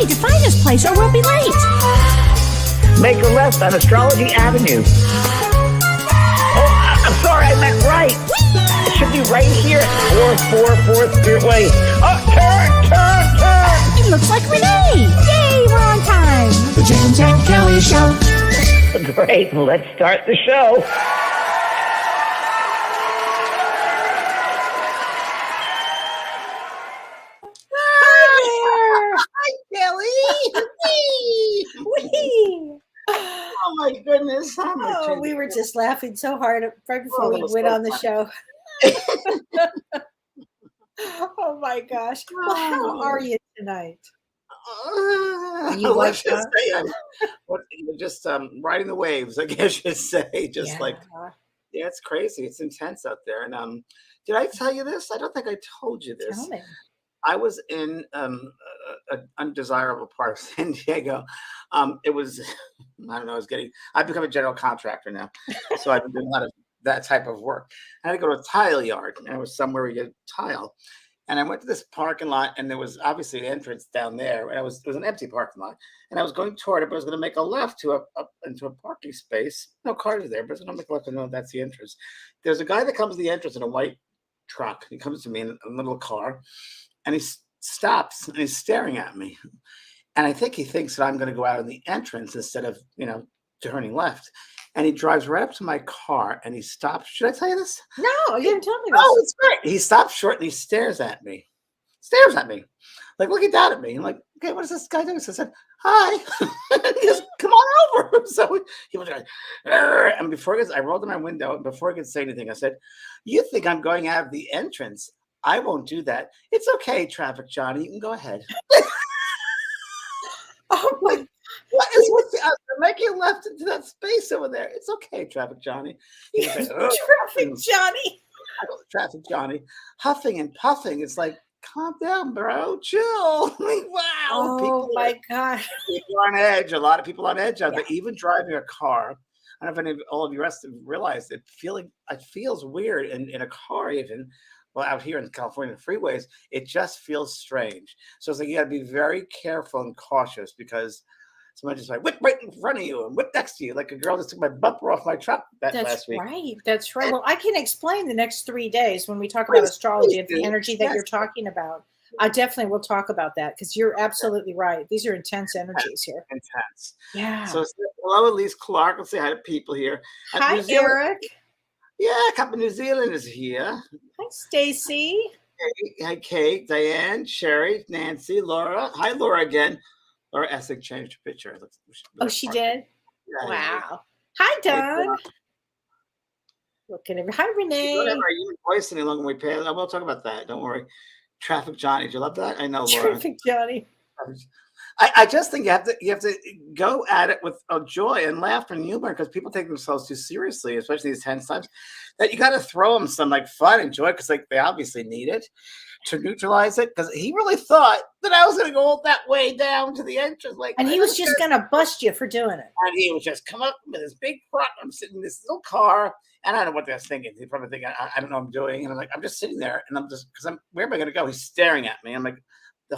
need to find this place or we'll be late. Make a left on Astrology Avenue. Oh, I'm sorry, I meant right. It should be right here at 444 Spearway. Oh, turn. It looks like Renee. Yay, we're on time. The James and Kellee Show. Great, let's start the show. Hi, Kellee. Whee! Oh my goodness! We were just laughing so hard right before we went on the show. Oh my gosh! Well, how are you tonight? Let's just say I'm just riding the waves. I guess you should say, yeah, it's crazy. It's intense out there. And did I tell you this? I don't think I told you this. Tell me. I was in an undesirable part of San Diego. It was, I don't know, I've become a general contractor now. So I've been doing a lot of that type of work. I had to go to a tile yard, and it was somewhere where you get tile. And I went to this parking lot, and there was obviously an entrance down there. And it was an empty parking lot. And I was going toward it, but I was going to make a left into a parking space. No cars there, but I was going to make a left and know that's the entrance. There's a guy that comes to the entrance in a white truck. He comes to me in a little car. And he stops and he's staring at me. And I think he thinks that I'm going to go out in the entrance instead of, turning left. And he drives right up to my car and he stops. Should I tell you this? No, you didn't tell me this. Oh, it's great. He stops short and he stares at me. Like looking down at me. I'm like, okay, what is this guy doing? So I said, hi. He goes, come on over. So he was like, and I rolled down my window. And before he could say anything, I said, you think I'm going out of the entrance? I won't do that. It's okay, Traffic Johnny. You can go ahead. Oh my! I'm making left into that space over there. It's okay, Traffic Johnny. Traffic Johnny. Traffic Johnny, huffing and puffing. It's like, calm down, bro. Chill. Like, wow. Oh my God. People are on edge. A lot of people on edge out there. Even driving a car. I don't know if all of you rest have realized it. It feels weird in a car even. Well, out here in California freeways, it just feels strange. So it's like you got to be very careful and cautious because someone just like whip right in front of you and whip next to you, like a girl just took my bumper off my truck last week. That's right. Well, I can explain the next 3 days when we talk about astrology and the energy that you're talking about. I definitely will talk about that because you're absolutely right. These are intense energies here. Intense. Yeah. So hello, Elise Clark. Let's say hi to people here. Hi, Eric. Yeah, a couple of New Zealanders here. Hi, Stacy. Hi, Kate, Diane, Sherry, Nancy, Laura. Hi, Laura again. Laura Essig changed her picture. She did? Yeah, wow. Yeah. Hi, Doug. Looking at Hi, Renee. Whatever. Are you voice any longer? We pay. I will talk about that. Don't worry. Traffic Johnny. Do you love that? I know, Laura. Traffic Johnny. I just think you have to go at it with joy and laughter and humor because people take themselves too seriously, especially these tense times. That you got to throw them some like fun and joy because they obviously need it to neutralize it. Because he really thought that I was going to go all that way down to the entrance, and he was just going to bust you for doing it. And he was just come up with his big front. I'm sitting in this little car, and I don't know what they're thinking. They probably think I don't know what I'm doing, and I'm like I'm just sitting there, and where am I going to go? He's staring at me. I'm like.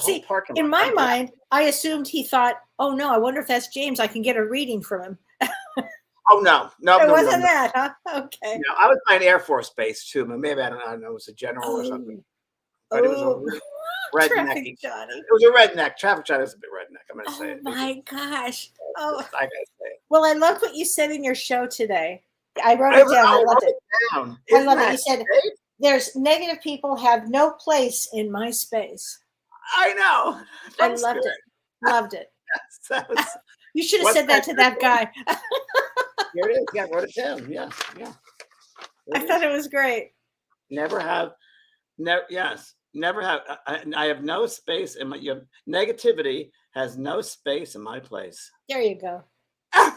See, in my mind, I assumed he thought, "Oh no, I wonder if that's James. I can get a reading from him." Oh no, it wasn't that, huh? Okay. No, I was by an Air Force base too, but maybe I don't know. It was a general or something. But it was a redneck. Johnny. It was a redneck. Traffic Johnny was a bit redneck. I'm gonna say it. Oh my gosh! Oh, I gotta say it. Well, I love what you said in your show today. I wrote it down. I loved it. I love it. You said there's negative people have no place in my space. I know. I loved it. Loved it. You should have said that to that guy. Here it is. Yeah, wrote it down. Yeah. I thought it was great. Never have. I have no space in my. Negativity has no space in my place. There you go. I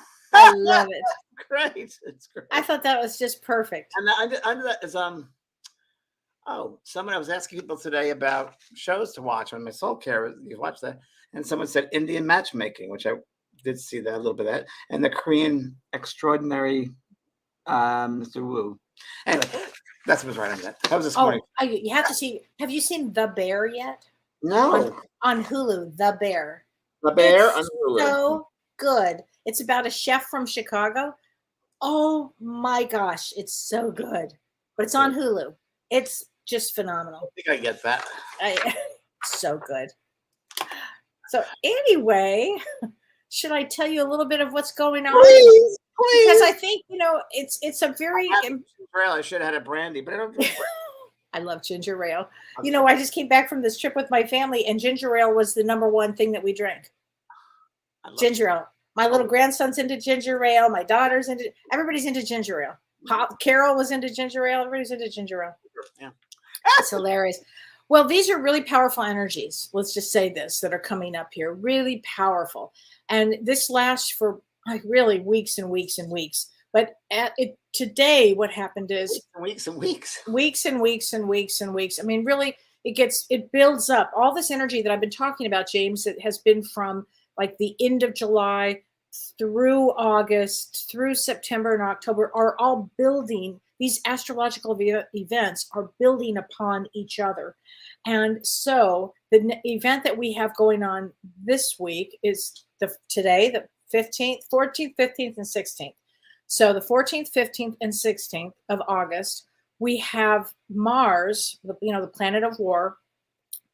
love it. Great. It's great. I thought that was just perfect. And under that is someone I was asking people today about shows to watch on my soul care. You watch that, and someone said Indian matchmaking, which I did see that a little bit of that, and the Korean extraordinary Mr. Wu. Anyway, that's what was right on that. That was this morning. You have to see. Have you seen The Bear yet? No. On Hulu, The Bear. The Bear It's on Hulu. so good. It's about a chef from Chicago. Oh my gosh, it's so good. But it's on Hulu. It's just phenomenal. I think I get that. So good. So anyway, should I tell you a little bit of what's going on? Please, please. Because I think, it's a very I should have had a brandy, but I don't drink brandy. I love ginger ale. I just came back from this trip with my family, and ginger ale was the number one thing that we drank. Ginger ale. My little grandson's into ginger ale. My daughter's everybody's into ginger ale. Carol was into ginger ale. Everybody's into ginger ale. Yeah. It's hilarious. Well, these are really powerful energies. Let's just say this, that are coming up here. Really powerful. And this lasts for really weeks and weeks and weeks. But today, what happened is weeks and weeks. Weeks and weeks and weeks and weeks. I mean, really, it builds up. All this energy that I've been talking about, James, it has been from like the end of July through August, through September and October, are all building. These astrological events are building upon each other. And so the event that we have going on this week is today, the 15th, 14th, 15th, and 16th. So the 14th, 15th, and 16th of August, we have Mars, the planet of war.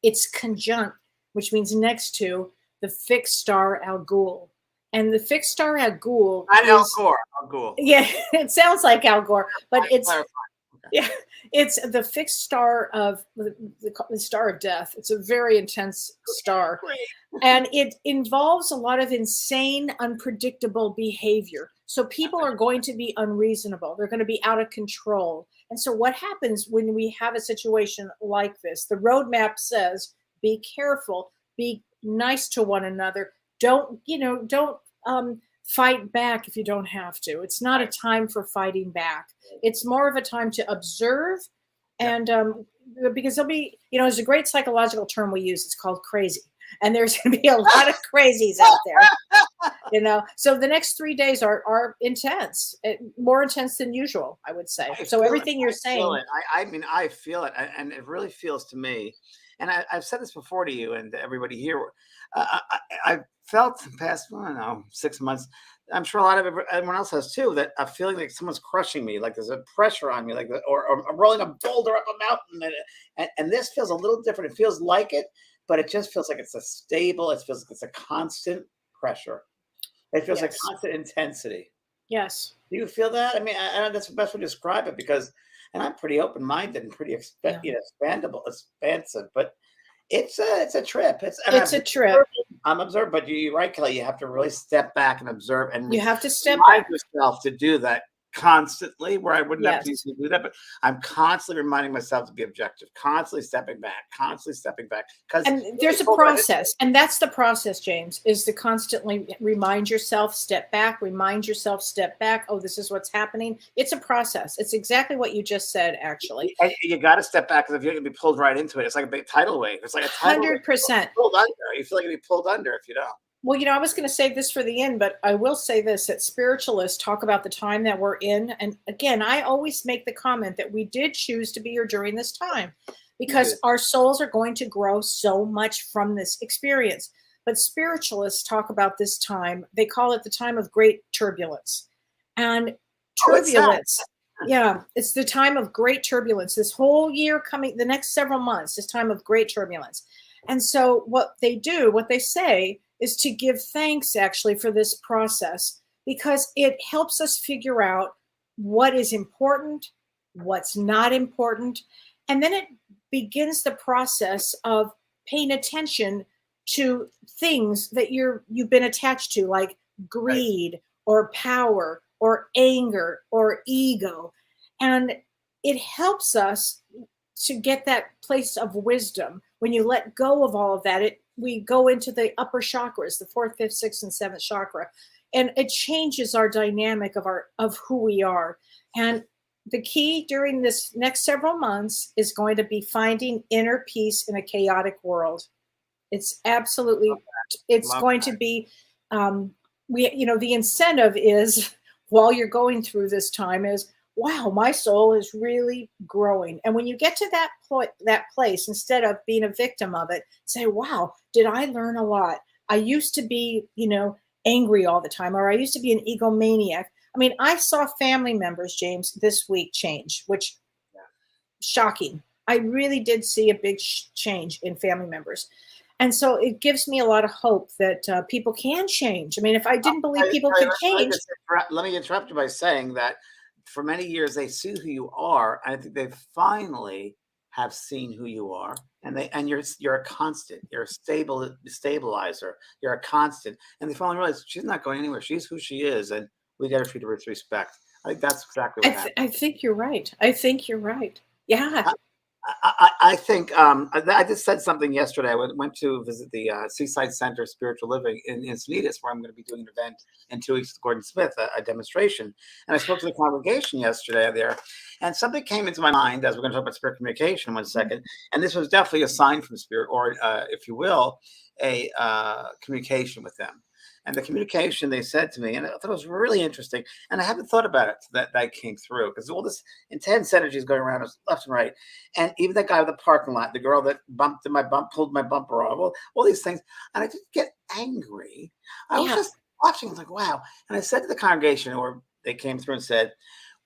It's conjunct, which means next to the fixed star Al-Ghul. And the fixed star Al-Ghul Not Al Gore. Al Ghul. Yeah, it sounds like Al Gore, but it's Okay. yeah, it's the fixed star of the star of death. It's a very intense star, and it involves a lot of insane, unpredictable behavior. So people are going to be unreasonable. They're going to be out of control. And so what happens when we have a situation like this? The roadmap says, be careful, be nice to one another. Don't fight back if you don't have to. It's not a time for fighting back. It's more of a time to observe. And because there'll be, there's a great psychological term we use. It's called crazy. And there's going to be a lot of crazies out there, So the next 3 days are intense, more intense than usual, I would say. So everything you're saying. I feel it. And it really feels to me. And I've said this before to you and everybody here. I felt the past, 6 months. I'm sure a lot of everyone else has too. That a feeling like someone's crushing me, like there's a pressure on me, or I'm rolling a boulder up a mountain. And this feels a little different. It feels like it, but it just feels like it's a stable. It feels like it's a constant pressure. It feels like constant intensity. Yes. Do you feel that? I mean, I know that's the best way to describe it and I'm pretty open-minded and pretty expansive, but it's a trip. It's a trip. I'm observed, but you're right, Kelly. You have to really step back and observe, and you have to step remind back yourself to do that constantly. Where I wouldn't have to do that, but I'm constantly reminding myself to be objective, constantly stepping back. Because there's a process, and that's the process, James, is to constantly remind yourself, step back. Oh, this is what's happening. It's a process. It's exactly what you just said, actually. And you got to step back, because if you're going to be pulled right into it, it's like a big tidal wave. It's like a tidal 100%. Pulled under. You feel like you'll be pulled under if you don't. Well, I was going to save this for the end, but I will say this, that spiritualists talk about the time that we're in. And again, I always make the comment that we did choose to be here during this time because our souls are going to grow so much from this experience. But spiritualists talk about this time. They call it the time of great turbulence. And turbulence, it's the time of great turbulence. This whole year coming, the next several months, this time of great turbulence. And so what they say is to give thanks actually for this process, because it helps us figure out what is important, what's not important. And then it begins the process of paying attention to things that you've been attached to, like greed or power or anger or ego. And it helps us to get that place of wisdom. When you let go of all of that, we go into the upper chakras, the 4th, 5th, 6th, and 7th chakra, and it changes our dynamic of who we are. And the key during this next several months is going to be finding inner peace in a chaotic world. It's absolutely, going to be, the incentive is, while you're going through this time, is, wow, my soul is really growing. And when you get to that place, instead of being a victim of it, say, wow, did I learn a lot? I used to be, angry all the time, or I used to be an egomaniac. I mean, I saw family members, James, this week change, which shocking. I really did see a big change in family members. And so it gives me a lot of hope that people can change. I mean, if I didn't believe people could change. Let me interrupt you by saying that for many years they see who you are. And I think they finally have seen who you are. And you're a constant. You're a stabilizer. You're a constant. And they finally realize she's not going anywhere. She's who she is. And we got to treat her with respect. I think that's exactly what happened. I think you're right. I think you're right. Yeah. I think I just said something yesterday. I went to visit the Seaside Center Spiritual Living in Encinitas, where I'm going to be doing an event in 2 weeks with Gordon Smith, a demonstration. And I spoke to the congregation yesterday there, and something came into my mind as we're going to talk about spirit communication in 1 second. And this was definitely a sign from spirit, or if you will, a communication with them. And the communication they said to me, and I thought it was really interesting, and I haven't thought about it that came through, because all this intense energy is going around us left and right. And even that guy with the parking lot, the girl that pulled my bumper off, all these things. And I didn't get angry. I was just watching. I was like, wow. And I said to the congregation, or they came through and said,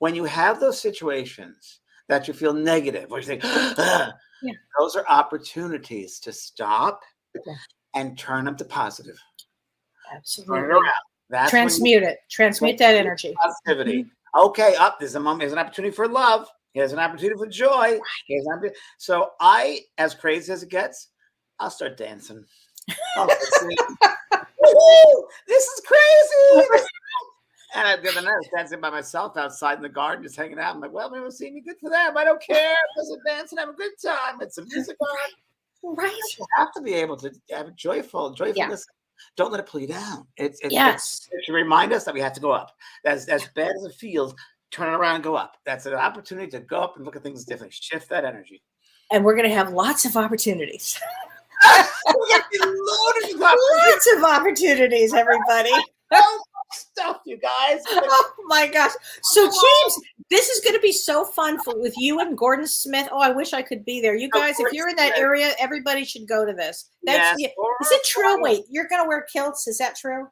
when you have those situations that you feel negative, or you think, those are opportunities to stop and turn them to positive. Absolutely. Transmute it. Transmute that energy. Positivity. Okay, there's an opportunity for love. Here's an opportunity for joy. Here's an opportunity. So I, as crazy as it gets, I'll start dancing. This is crazy. And the other night I was dancing by myself outside in the garden, just hanging out. I'm like, well, they'll see me. Good for them. I don't care. Just dance and have a good time. It's some music on. Right. You have to be able to have a joyfulness. Don't let it pull you down. It should remind us that we have to go up. As bad as it feels, turn it around and go up. That's an opportunity to go up and look at things differently. Shift that energy. And we're going to have lots of opportunities. Lots of opportunities, everybody. Stuff, you guys. Oh my gosh. So James, this is going to be so fun with you and Gordon Smith. Oh, I wish I could be there. You guys, if you're in that area, everybody should go to this. Is it true? Wait, you're going to wear kilts? Is that true?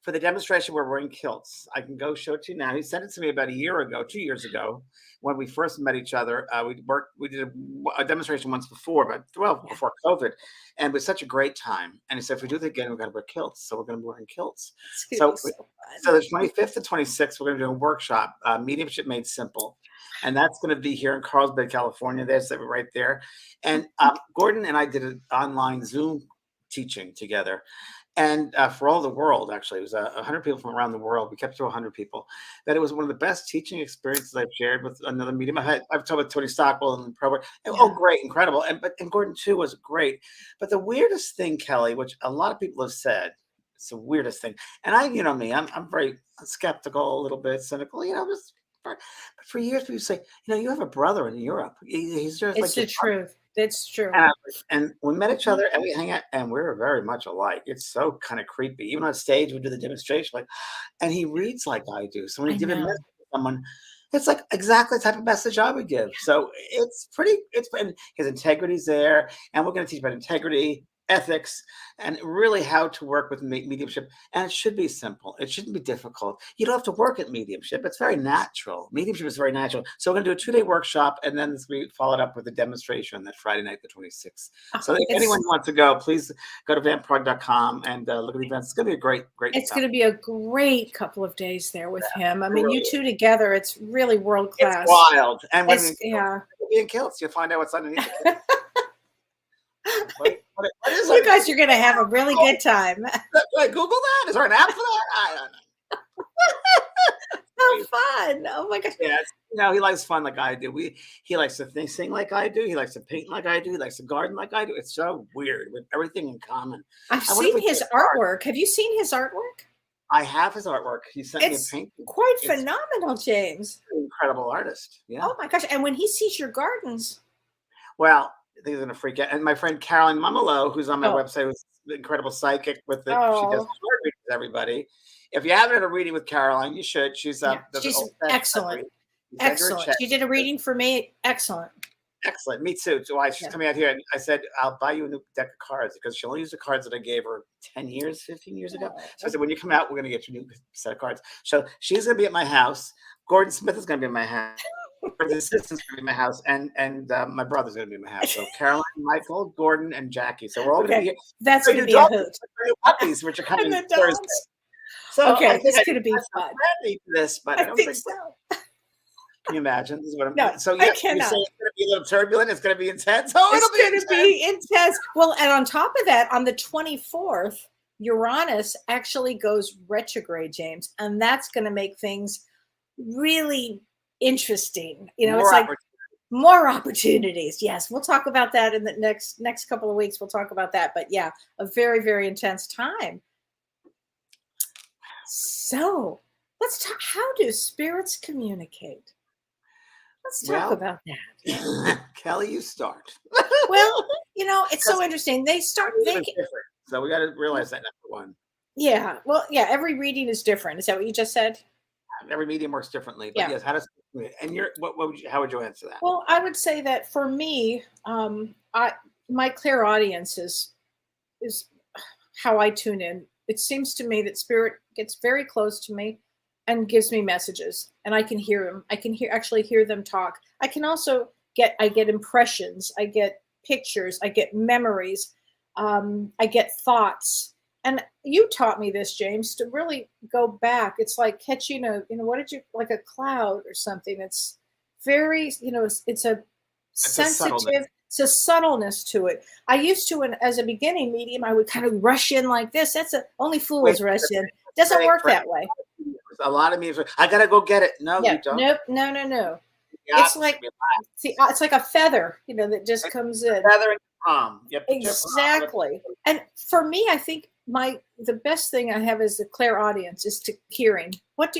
For the demonstration, we're wearing kilts. I can go show it to you now. He sent it to me about 2 years ago, when we first met each other. We did a demonstration once before, before COVID, and it was such a great time. And he said, if we do it again, we've got to wear kilts. So we're going to be wearing kilts. So the 25th and 26th, we're going to do a workshop, Mediumship Made Simple. And that's going to be here in Carlsbad, California. There's it right there. And Gordon and I did an online Zoom teaching together. And for all the world, actually, it was 100 people from around the world. We kept to 100 people. That it was one of the best teaching experiences I've shared with another medium. I've talked with Tony Stockwell and Pro. Oh, great, incredible. And Gordon too was great. But the weirdest thing, Kelly, which a lot of people have said, it's the weirdest thing. And I'm very skeptical, a little bit cynical. But for years, people say, you have a brother in Europe. He's just it's the truth. It's true. And we met each other and we hang out, and we're very much alike. It's so kind of creepy. Even on stage, we do the demonstration, and he reads like I do. So when he gives a message to someone, it's like exactly the type of message I would give. So and his integrity's there, and we're going to teach about integrity, ethics, and really how to work with mediumship. And it should be simple. It shouldn't be difficult. You don't have to work at mediumship. It's very natural. Mediumship is very natural. So we're going to do a 2-day workshop, and then we followed up with a demonstration that Friday night, the 26th. So if anyone wants to go, please go to vampprog.com and look at the events. It's going to be a great It's going to be a great couple of days there with him. I mean, you two together, it's really world class. It's wild. And when you'll be in kilts, you'll find out what's underneath the kilt. What is you guys are going to have a really good time. Google that. Is there an app for that? I don't know. So fun. Oh my gosh. Yeah, he likes fun like I do. He likes to sing like I do. He likes to paint like I do. He likes to garden like I do. It's so weird with everything in common. I've seen his artwork. Have you seen his artwork? I have his artwork. He sent me a painting. Quite phenomenal, James. An incredible artist. Yeah. Oh my gosh. And when he sees your gardens. Well, I think he's going to freak out. And my friend Caroline Mumolo, who's on my website, who's an incredible psychic she does short readings with everybody. If you haven't had a reading with Caroline, you should. She's excellent. Excellent. She did a reading for me. Excellent. Excellent. Me too. So why she's Yeah. coming out here, and I said, I'll buy you a new deck of cards because she only used the cards that I gave her 10 years, 15 years ago. So I said, when you come out, we're going to get you a new set of cards. So she's going to be at my house. Gordon Smith is going to be at my house. Gordon's assistant's going to be in my house, and my brother's going to be in my house. So Caroline, Michael, Gordon, and Jackie. So we're all going to be Okay. here. That's So going to your be a dogs hoot. are new puppies, which are And coming the Thursday. dogs. So Okay, I think this is going to be fun. ready for this, but I I don't think think. so. Can you imagine? This is what I'm. No, So I yeah, you cannot. say it's going to be a little turbulent. It's going to be intense. Oh, It's it'll be going to intense. be intense. Well, and on top of that, on the 24th, Uranus actually goes retrograde, James, and that's going to make things really interesting. You know, it's More like opportunity. more opportunities. Yes, we'll talk about that in the next couple of weeks. We'll talk about that. But yeah, a very, very intense time. So let's talk. How do spirits communicate? Let's talk Well, about that. Kelly, you start. Well, you know, it's so interesting. They start Every they reading is different, so we got to realize that number one. yeah. Well, yeah, every reading is different. Is that what you just said? Every medium works differently, but Yeah. yes, how does and you're what would you, how would you answer that? Well, I would say that for me, I my clairaudience is how I tune in. It seems to me that spirit gets very close to me and gives me messages, and I can hear them. I can actually hear them talk. I can also I get impressions, I get pictures, I get memories, I get thoughts. And you taught me this, James, to really go back. It's like catching what did you, like a cloud or something. It's very, it's a It's a subtleness. sensitive, it's a subtleness to it. I used to, as a beginning medium, I would kind of rush in like this. Only fools rush in. Doesn't work that way. A lot of mediums. I gotta go get it. No, Yeah. you don't. Nope. No. The It's like, it's like a feather, that just comes in. feather in your palm. Yep. Exactly. And for me, I think the best thing I have as a clairaudience is to hearing. What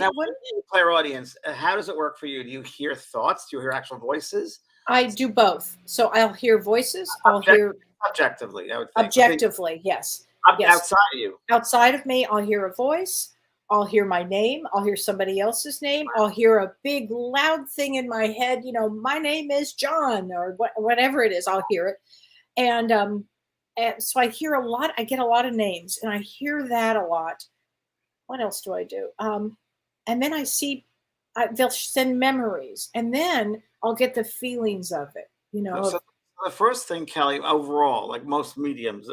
clairaudience? How does it work for you? Do you hear thoughts? Do you hear actual voices? I do both. So I'll hear voices. I'll hear objectively. I would think. objectively. Yes. Outside of you. Outside of me, I'll hear a voice. I'll hear my name. I'll hear somebody else's name. I'll hear a big loud thing in my head. My name is John, or whatever it is. I'll hear it. And so I hear a lot. I get a lot of names, and I hear that a lot. What else do I do? And then I see they'll send memories, and then I'll get the feelings of it. So the first thing, Kelly, overall, like most mediums,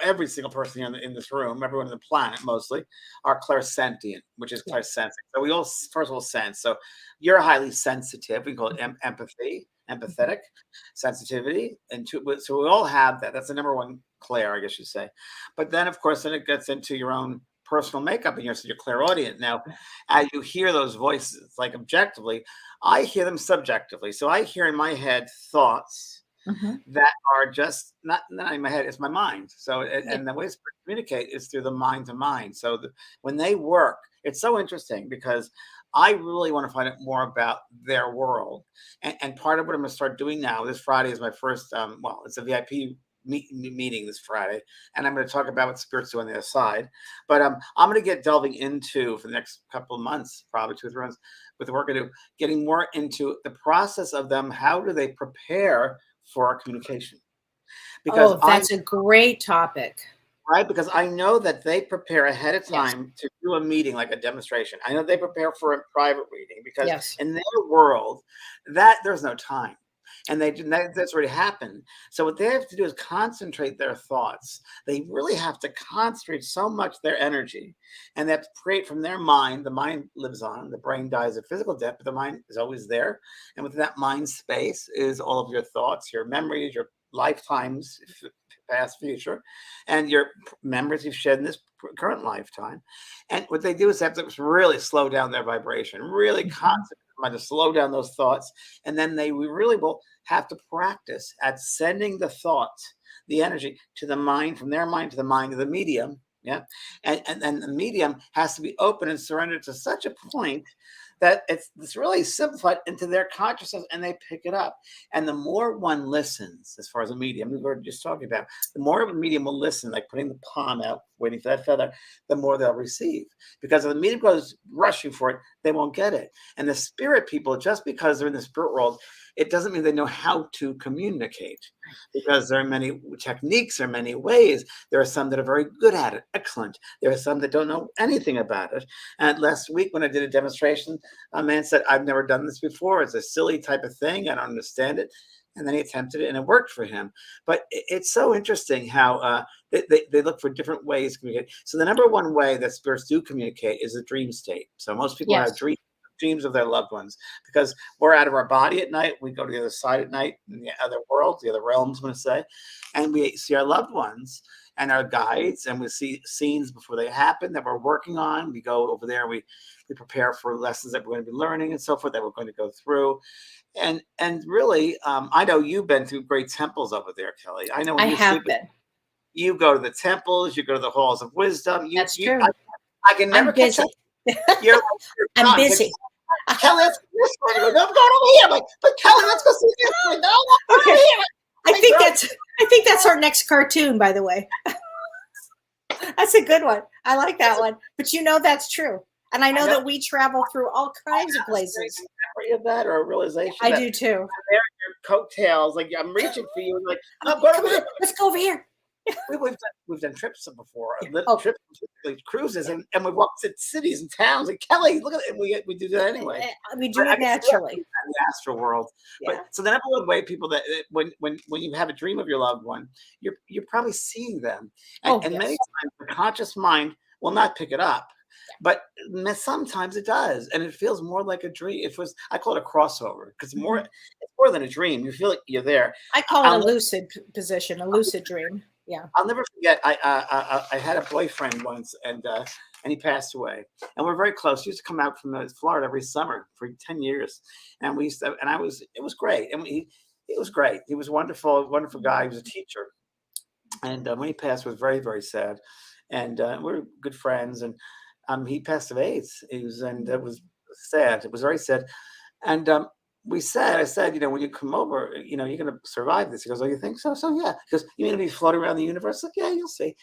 every single person in this room, everyone on the planet mostly, are clairsentient, which is clairsensing. So we all, first of all, sense. So you're highly sensitive. We call it empathy, empathetic, sensitivity. So we all have that. That's the number one clair, I guess you'd say. But then, of course, then it gets into your own personal makeup, and you're clairaudient. Now, as you hear those voices, like objectively, I hear them subjectively. So I hear in my head thoughts that are just not in my head, it's my mind. So and the way to communicate is through the mind to mind. So when they work, it's so interesting because I really want to find out more about their world. And part of what I'm going to start doing now, this Friday is my first, it's a VIP meeting this Friday, and I'm going to talk about what spirits do on the other side. But I'm going to get delving into, for the next couple of months, probably 2 or 3 months, with the work I do, getting more into the process of them. How do they prepare for our communication? Because that's a great topic. Right? Because I know that they prepare ahead of time to do a meeting, like a demonstration. I know they prepare for a private reading because in their world, that there's no time. And that's already happened. So what they have to do is concentrate their thoughts. They really have to concentrate so much their energy, and they have to create from their mind. The mind lives on. The brain dies a physical death, but the mind is always there. And within that mind space is all of your thoughts, your memories, your lifetimes, past, future, and your memories you've shed in this current lifetime. And what they do is they have to really slow down their vibration, really concentrate to slow down those thoughts. And then we really will have to practice at sending the thoughts, the energy, to the mind, from their mind to the mind of the medium. Yeah. And the medium has to be open and surrendered to such a point that it's really simplified into their consciousness, and they pick it up. And the more one listens, as far as a medium, we were just talking about, the more of a medium will listen, like putting the palm out, waiting for that feather, the more they'll receive. Because if the medium goes rushing for it, they won't get it. And the spirit people, just because they're in the spirit world, it doesn't mean they know how to communicate, because there are many techniques, there are many ways. There are some that are very good at it, excellent. There are some that don't know anything about it. And last week when I did a demonstration, a man said, I've never done this before. It's a silly type of thing. I don't understand it. And then he attempted it and it worked for him. But it's so interesting how they look for different ways to communicate. So the number one way that spirits do communicate is a dream state. So most people have dreams of their loved ones, because we're out of our body at night. We go to the other side at night, in the other world, the other realms, I'm going to say, and we see our loved ones and our guides, and we see scenes before they happen that we're working on. We go over there, we prepare for lessons that we're going to be learning and so forth, that we're going to go through. And really, I know you've been through great temples over there, Kellee. I know when I have been. You go to the temples, you go to the halls of wisdom. That's true. I can never catch up. You're I'm busy. Kellee, let's go this way. I'm going over here. I'm like, but Kellee, let's go see this way. No, okay. over here. I think that's our next cartoon, by the way. That's a good one. I like that one. But you know that's true. And I know that we travel through all kinds of places. Memory of that, or a realization? I do too. There, your coattails, like I'm reaching for you. Like, no, go over here. Let's go over here. We've done trips before, trips, cruises, and we've walked to cities and towns. Like, Kellee, look at it. We do that anyway. We do it naturally. In the astral world. Yeah. But so the number one way people that when you have a dream of your loved one, you're probably seeing them, and many times the conscious mind will not pick it up. But sometimes it does, and it feels more like a dream. I call it a crossover, because it's more than a dream. You feel like you're there. I call it a lucid position, a lucid dream. Yeah, I'll never forget. I had a boyfriend once, and he passed away. And we're very close. He used to come out from Florida every summer for 10 years, and we used to. And it was great. And it was great. He was a wonderful guy. He was a teacher, and when he passed, it was very, very sad. And we're good friends, and he passed of AIDS. It was sad. It was very sad. And I said, when you come over, you're going to survive this. He goes, oh, you think so? So yeah. He goes, you're going to be floating around the universe? Like, yeah, you'll see.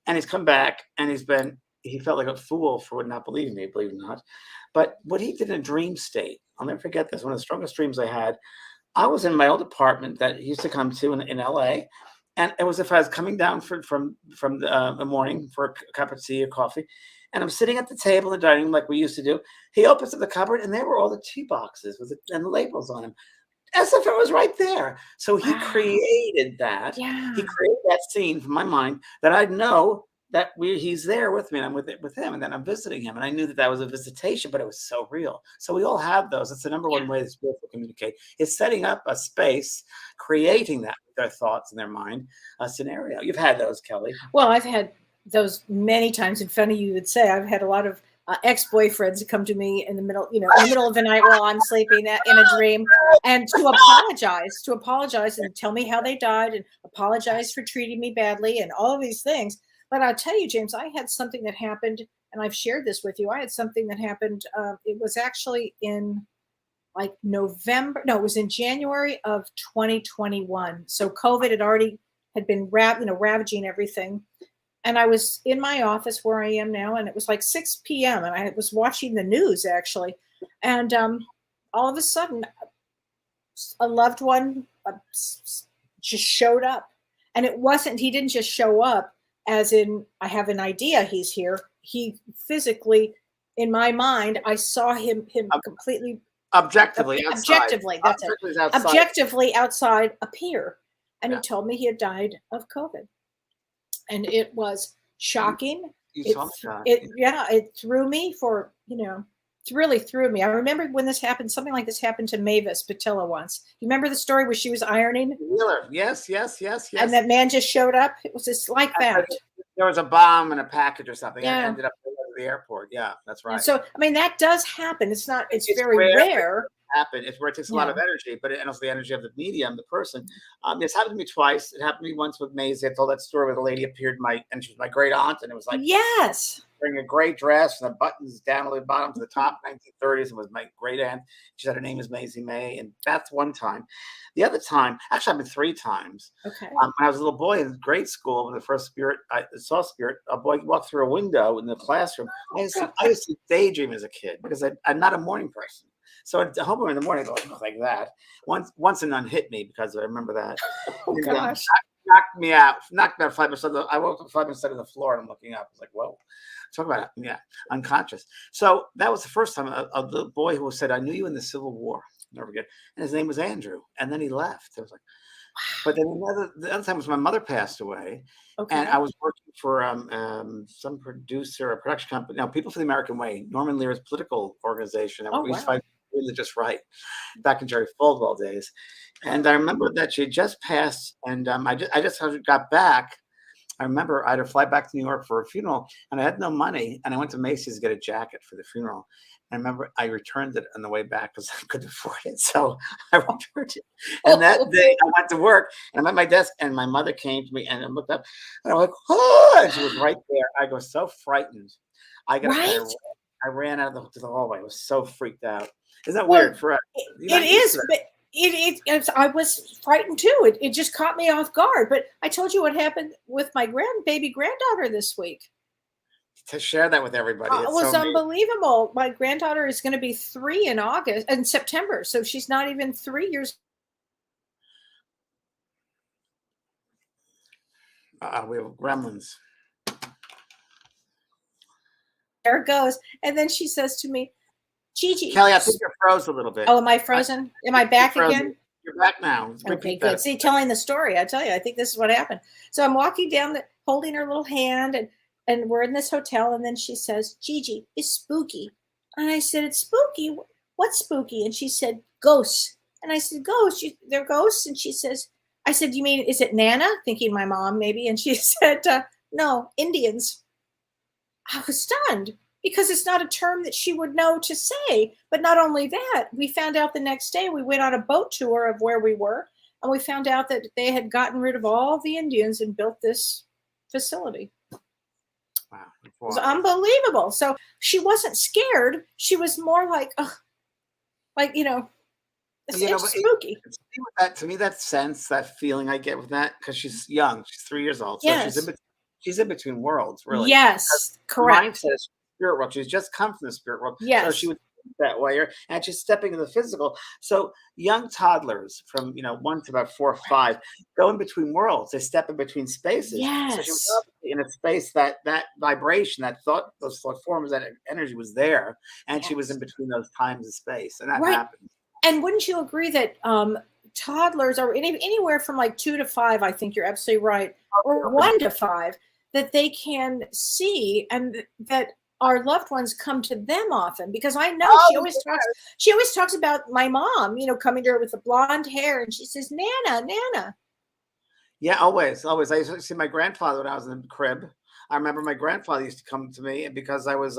And he's come back, and he felt like a fool for not believing me, believe it or not. But what he did in a dream state, I'll never forget this. One of the strongest dreams I had, I was in my old apartment that he used to come to in LA. And it was if I was coming down from the morning for a cup of tea or coffee, and I'm sitting at the table in the dining room like we used to do. He opens up the cupboard, and there were all the tea boxes and the labels on them, as if it was right there. So he created that. Yeah. He created that scene from my mind that I know that he's there with me, and I'm with him, and then I'm visiting him, and I knew that was a visitation, but it was so real. So we all have those. It's the number one way that spirits will communicate. It's setting up a space, creating that with their thoughts and their mind, a scenario. You've had those, Kellee. Well, I've had those many times. In front of you would say I've had a lot of ex-boyfriends that come to me in the middle of the night while I'm sleeping in a dream, and to apologize and tell me how they died, and apologize for treating me badly, and all of these things. But I'll tell you, James, I had something that happened, and I've shared this with you. I had something that happened. It was actually in like November. No, it was in January of 2021. So COVID had been ravaging everything. And I was in my office where I am now, and it was like 6 p.m. and I was watching the news actually. And all of a sudden, a loved one just showed up. And he didn't just show up as in, I have an idea he's here. He physically, in my mind, I saw him completely objectively outside appear. And he told me he had died of COVID. And it was shocking. It threw me it really threw me. I remember when this happened, something like this happened to Mavis Patilla once. You remember the story where she was ironing? Yes. And that man just showed up. It was just like that. There was a bomb in a package or something. Yeah. And ended up at the airport. Yeah, that's right. And so, that does happen. It's very rare. happen. It's where it takes a lot of energy, but and also the energy of the medium, the person. It's happened to me twice. It happened to me once with Maisie. I told that story where the lady appeared and she was my great aunt, and it was like Yes. wearing a gray dress and the buttons down to the bottom to the top, 1930s, and was my great aunt. She said her name is Maisie May, and that's one time. The other time, actually, I've been 3 times. Okay. When I was a little boy in grade school, when the first spirit I saw spirit, a boy walked through a window in the classroom. I used to daydream as a kid because I'm not a morning person. So at home in the morning, I go like that. Once a nun hit me because I remember that. Oh gosh. Knocked me out 5 minutes. I woke up 5 minutes on the floor and I'm looking up. I was like, whoa. Talk about it. Yeah, unconscious. So that was the first time of the boy who said, I knew you in the Civil War. Never forget. And his name was Andrew. And then he left. I was like, but then the other time was my mother passed away. Okay. And I was working for some producer, a production company. Now, People for the American Way, Norman Lear's political organization. And we used to fight religious right back in Jerry Falwell days. And I remember that she had just passed. And I just got back. I remember I had to fly back to New York for a funeral, and I had no money. And I went to Macy's to get a jacket for the funeral. And I remember I returned it on the way back because I couldn't afford it. So I returned it. And that day I went to work, and I'm at my desk, and my mother came to me, and I looked up, and I'm like, oh, and she was right there. I was so frightened. I ran out to the hallway. I was so freaked out. Isn't that weird? It is, but I was frightened too. It just caught me off guard. But I told you what happened with my baby granddaughter this week. To share that with everybody. It was so unbelievable. My granddaughter is going to be 3 in September. So she's not even 3 years. We have gremlins. There it goes. And then she says to me, Gigi. Kelly, I think you're froze a little bit. Oh, am I frozen? Am I back again? You're back now. Okay, good. See, telling the story, I tell you, I think this is what happened. So I'm walking down, holding her little hand, and we're in this hotel, and then she says, Gigi, it's spooky. And I said, it's spooky? What's spooky? And she said, ghosts. And I said, ghosts? They're ghosts? And she says, I said, you mean, is it Nana? Thinking my mom, maybe. And she said, no, Indians. I was stunned because it's not a term that she would know to say. But not only that, we found out the next day, we went on a boat tour of where we were, and we found out that they had gotten rid of all the Indians and built this facility. Wow. It was unbelievable. So she wasn't scared. She was more like, it's spooky. To me, that sense, that feeling I get with that, because she's young, she's 3 years old. So yes. she's in between worlds, really. Yes, correct. Mine says spirit world. She's just come from the spirit world. Yes. So she would think that way, and she's stepping in the physical. So young toddlers from 1 to about 4 or 5 go in between worlds. They step in between spaces. Yes. So she was in a space that vibration, that thought, those thought forms, that energy was there, and she was in between those times and space, and that happened. And wouldn't you agree that toddlers are anywhere from like 2 to 5? I think you're absolutely right, or 1 to 5, that they can see, and that our loved ones come to them often, because I know she always talks about my mom, coming to her with the blonde hair, and she says, Nana. Yeah, always. I used to see my grandfather when I was in the crib. I remember my grandfather used to come to me, and because I was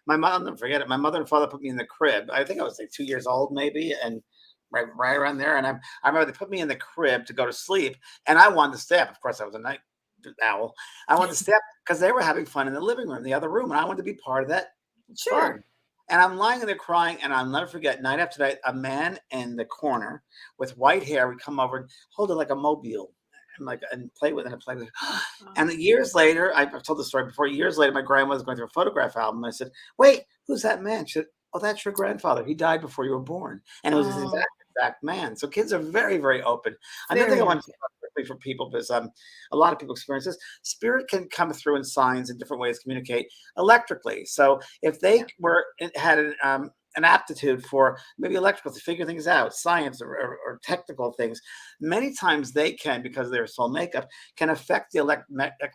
my mother, I'll never forget it. My mother and father put me in the crib. I think I was like 2 years old, maybe, and right around there. And I remember they put me in the crib to go to sleep, and I wanted to stay up. Of course, I was a night owl. I wanted to stay up because they were having fun in the living room, the other room, and I wanted to be part of that. Sure. Fun. And I'm lying in there crying, and I'll never forget, night after night, a man in the corner with white hair would come over and hold it like a mobile. And play with it and play with it. And years later, I've told the story before. Years later, my grandma was going through a photograph album. I said, "Wait, who's that man?" She said, "Oh, that's your grandfather. He died before you were born." And it was his exact man. So kids are very, very open. Another thing I want to talk quickly for people, because a lot of people experience this. Spirit can come through in signs in different ways, communicate electrically. So if they had an aptitude for maybe electrical to figure things out, science or technical things, many times they can, because of their soul makeup, can affect the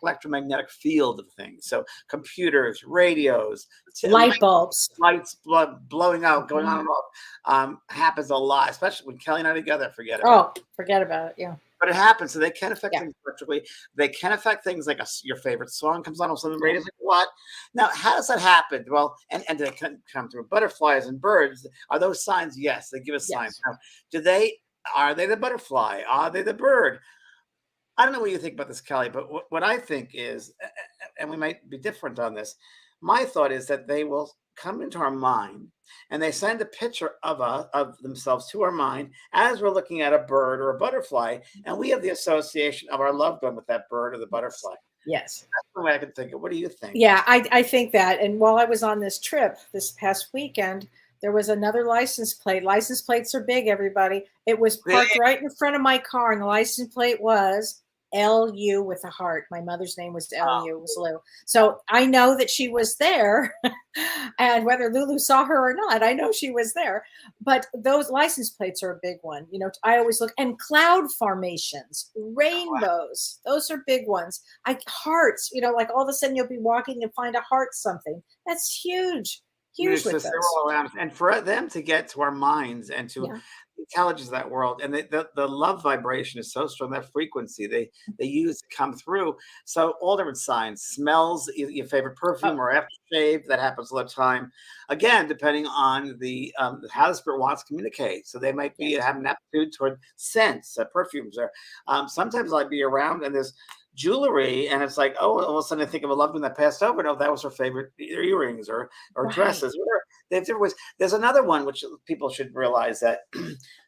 electromagnetic field of things. So computers, radios, light bulbs, lights blowing out, going on and off, happens a lot, especially when Kelly and I are together. Forget about it. Forget about it. Yeah. but it happens. So they can affect Yeah. things electrically. They can affect things like your favorite song comes on some radio. Like, what? Now, how does that happen? Well, and they can come through butterflies and birds. Are those signs? Yes, they give us signs. Now, are they the butterfly? Are they the bird? I don't know what you think about this, Kelly, but what I think is, and we might be different on this, my thought is that they will come into our mind and they send a picture of themselves to our mind as we're looking at a bird or a butterfly, and we have the association of our loved one with that bird or the butterfly. Yes. That's the way I can think of. What do you think? Yeah, I think that. And while I was on this trip this past weekend, there was another license plate. License plates are big, everybody. It was parked right in front of my car, and the license plate was LU with a heart. My mother's name was LU, was Lou. So I know that she was there. And whether Lulu saw her or not, I know she was there. But those license plates are a big one. I always look, and cloud formations, rainbows, those are big ones. Hearts, like all of a sudden you'll be walking and find a heart something. That's huge. Huge with those. They're all around. And for them to get to our minds and to the intelligence of that world, and the love vibration is so strong, that frequency they use to come through. So all different signs, smells, your favorite perfume or aftershave, that happens all the time. Again, depending on the how the spirit wants to communicate. So they might be have an aptitude toward scents, perfumes, or sometimes I'd be around and there's jewelry, and it's like, oh, all of a sudden I think of a loved one that passed over. No, that was her favorite earrings or dresses. Whatever. They have different ways. There's another one which people should realize, that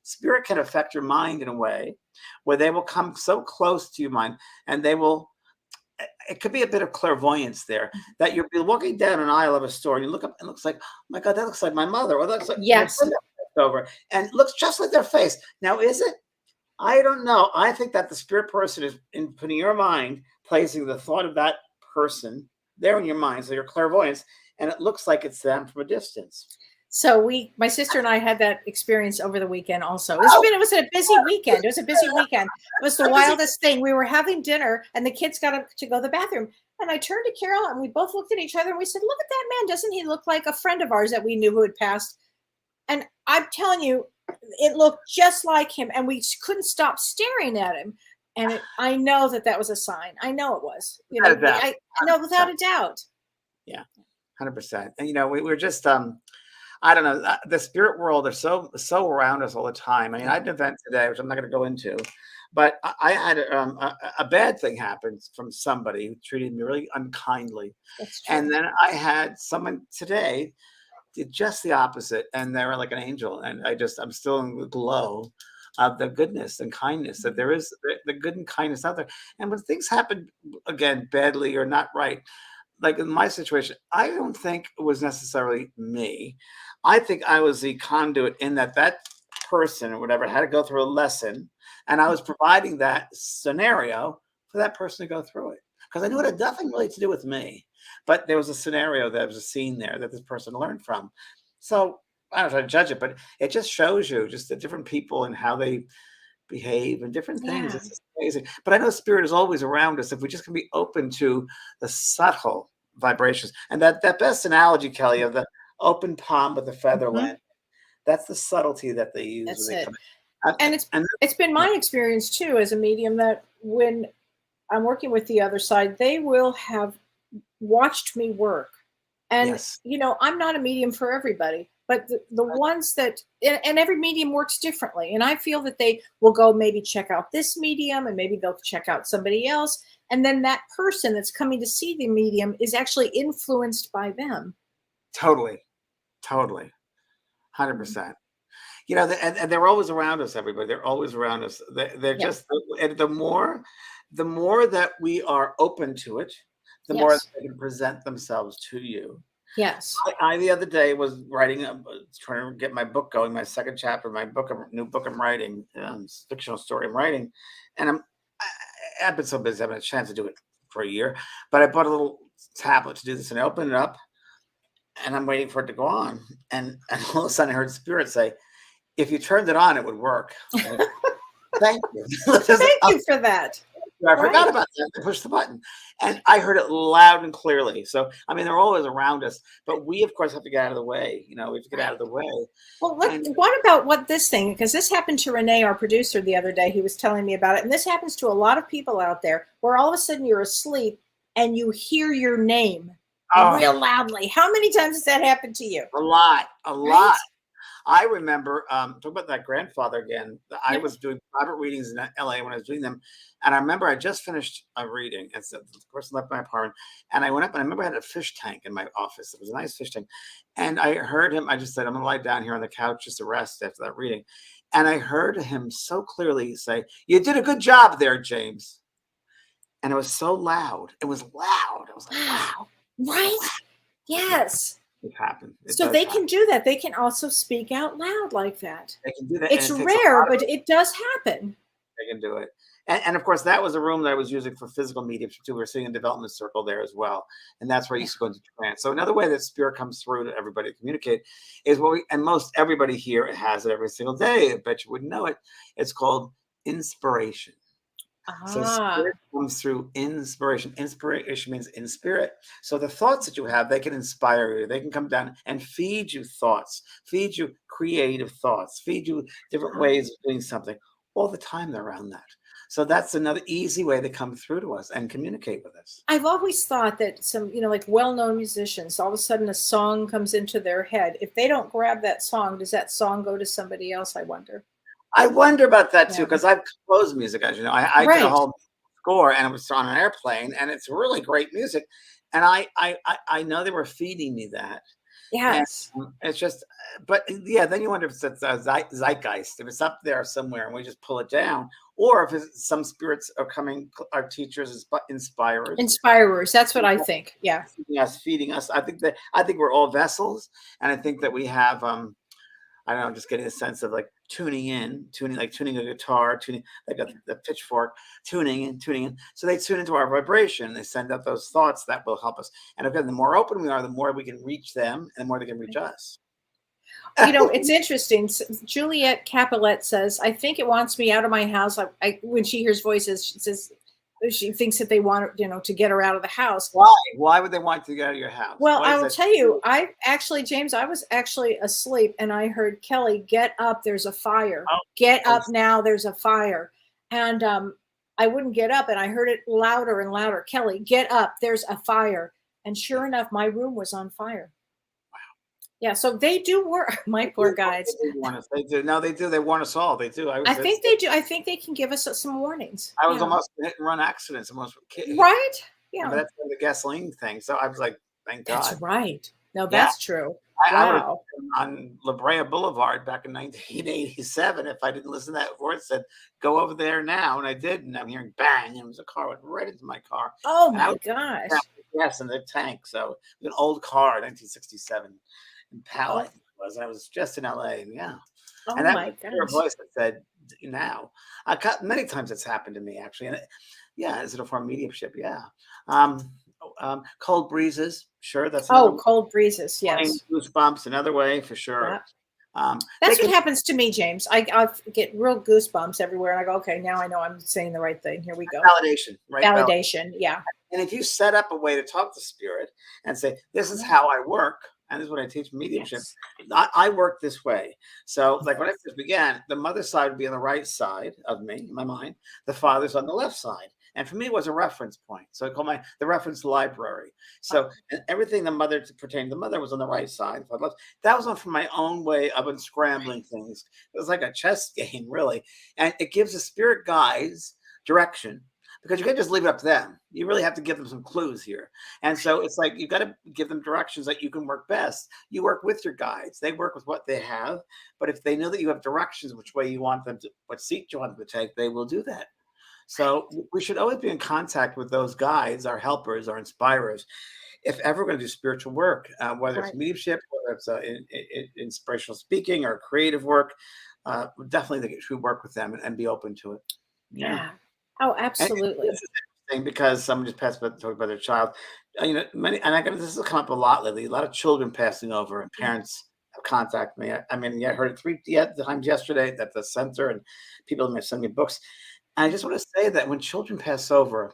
spirit can affect your mind in a way where they will come so close to your mind, and they will. It could be a bit of clairvoyance there, that you'll be walking down an aisle of a store and you look up and it looks like, oh my God, that looks like my mother, or that looks like yes, over, and looks just like their face. Now, is it? I don't know. I think that the spirit person is in putting your mind, placing the thought of that person there in your mind, so your clairvoyance, and it looks like it's them from a distance. So my sister and I had that experience over the weekend also. It was a busy weekend. It was a busy weekend. It was the wildest thing. We were having dinner and the kids got to go to the bathroom. And I turned to Carol and we both looked at each other and we said, look at that man. Doesn't he look like a friend of ours that we knew who had passed? And I'm telling you, it looked just like him, and we couldn't stop staring at him. And I know that was a sign. I know it was. I know without a doubt. Yeah, 100%. And we're just I don't know. The spirit world are so around us all the time. I mean, I had an event today, which I'm not going to go into, but I had a bad thing happen from somebody who treated me really unkindly, and then I had someone today did just the opposite, and they were like an angel, and I'm still in the glow of the goodness and kindness, that there is the good and kindness out there. And when things happen, again, badly or not right, like in my situation, I don't think it was necessarily me. I think I was the conduit, in that person or whatever had to go through a lesson, and I was providing that scenario for that person to go through it, because I knew it had nothing really to do with me. But there was a scenario, there was a scene there that this person learned from. So I don't know how to judge it, but it just shows you just the different people and how they behave and different things. Yeah. It's just amazing. But I know spirit is always around us if we just can be open to the subtle vibrations. And that best analogy, Kelly, of the open palm with the feather land, that's the subtlety that they use. That's when they it. come in. And it's been my experience too, as a medium, that when I'm working with the other side, they will have watched me work. And, I'm not a medium for everybody, but the ones that, and every medium works differently. And I feel that they will go maybe check out this medium, and maybe they'll check out somebody else. And then that person that's coming to see the medium is actually influenced by them. Totally. 100%. And they're always around us, everybody. They're always around us. They're just, and the more that we are open to it, the more they can present themselves to you. Yes. I the other day was trying to get my book going, my second chapter, new book I'm writing, fictional story I'm writing. And I've been so busy, I haven't had a chance to do it for a year, but I bought a little tablet to do this, and I opened it up and I'm waiting for it to go on. And all of a sudden I heard Spirit say, if you turned it on, it would work. Thank you. Thank you for that. I forgot about that. I pushed the button, and I heard it loud and clearly. So, I mean, they're always around us, but we, of course, have to get out of the way. You know, we have to get out of the way. Well, And what about this thing? Because this happened to Renee, our producer, the other day. He was telling me about it. And this happens to a lot of people out there where all of a sudden you're asleep and you hear your name real loudly. How many times has that happened to you? a lot. Right? I remember, talk about that grandfather again. I was doing private readings in LA when I was doing them. And I remember I just finished a reading. And so the person left my apartment. And I went up and I remember I had a fish tank in my office. It was a nice fish tank. And I heard him. I just said, I'm going to lie down here on the couch just to rest after that reading. And I heard him so clearly say, "You did a good job there, James." And it was so loud. It was loud. I was like, wow. Right? Yes. It happened. So they can do that. They can also speak out loud like that. They can do that. It's rare, but it does happen. They can do it. And of course, that was a room that I was using for physical mediumship too. We were sitting in development circle there as well. And that's where I used to go into trance. So another way that spirit comes through to everybody to communicate is and most everybody here has it every single day. I bet you wouldn't know it. It's called inspiration. So spirit comes through inspiration. Inspiration means in spirit. So the thoughts that you have, they can inspire you. They can come down and feed you thoughts, feed you creative thoughts, feed you different ways of doing something. All the time they're around that. So that's another easy way to come through to us and communicate with us. I've always thought that some, like well-known musicians, all of a sudden a song comes into their head. If they don't grab that song, does that song go to somebody else? I wonder. I wonder about that too, because I've composed music, as you know. I did a whole score, and it was on an airplane, and it's really great music. And I know they were feeding me that. Yes. And it's just, but yeah, then you wonder if it's a zeitgeist, if it's up there somewhere, and we just pull it down, or if some spirits are coming, our teachers, inspirers. Inspirers. That's what I think. Yeah. Feeding us. I think we're all vessels, and I think that we have. I don't know, just getting a sense of like tuning a guitar, tuning like the pitchfork, tuning in. So they tune into our vibration. They send out those thoughts that will help us. And again, the more open we are, the more we can reach them, and the more they can reach us. It's interesting. Juliet Capulet says, "I think it wants me out of my house." When she hears voices, she says she thinks that they want to get her out of the house. Why would they want to get out of your house? Well, I will tell you, James, I was actually asleep and I heard, "Kelly, get up, there's a fire. Get up now, there's a fire." And I wouldn't get up, and I heard it louder and louder. "Kelly, get up, there's a fire." And sure enough, my room was on fire. Yeah, so they do work. My poor guys. They do. No, they do. They warn us all. They do. I think they do. I think they can give us some warnings. I was almost hit and run accidents. Right? Yeah. That's the gasoline thing. So I was like, thank God. That's right. No, that's true. I would have been on La Brea Boulevard back in 1987 if I didn't listen to that voice said, "Go over there now." And I did. And I'm hearing bang. And it was a car went right into my car. Oh, my gosh. Yes, in the tank. So it was an old car, 1967. Palette was. I was just in LA, and and that was a voice that said, "Now." Many times it's happened to me actually, and is it a form of mediumship? Yeah. Cold breezes, sure. That's cold breezes. Yes. Goosebumps, another way for sure. Yeah. That's what happens to me, James. I get real goosebumps everywhere, and I go, "Okay, now I know I'm saying the right thing. Here we go." Validation, right? Validation, yeah. And if you set up a way to talk to spirit and say, "This is how I work," and this is what I teach mediumship. Yes. I work this way. So like when I first began, the mother side would be on the right side of me, in my mind. The father's on the left side. And for me, it was a reference point. So I call the reference library. So everything the mother pertained to the mother was on the right side. That was from my own way of unscrambling things. It was like a chess game, really. And it gives the spirit guides direction. Because you can't just leave it up to them. You really have to give them some clues here. And so it's like you've got to give them directions that you can work best. You work with your guides. They work with what they have. But if they know that you have directions which way you want them to, what seat you want them to take, they will do that. So we should always be in contact with those guides, our helpers, our inspirers, if ever we're going to do spiritual work, whether it's mediumship, whether it's inspirational speaking or creative work, definitely should work with them and be open to it. Yeah. Oh, absolutely. This is interesting because someone just passed by talking about their child. This has come up a lot lately. A lot of children passing over, and parents have contacted me. I heard it 3 times yesterday at the center, and people have sent me books. And I just want to say that when children pass over,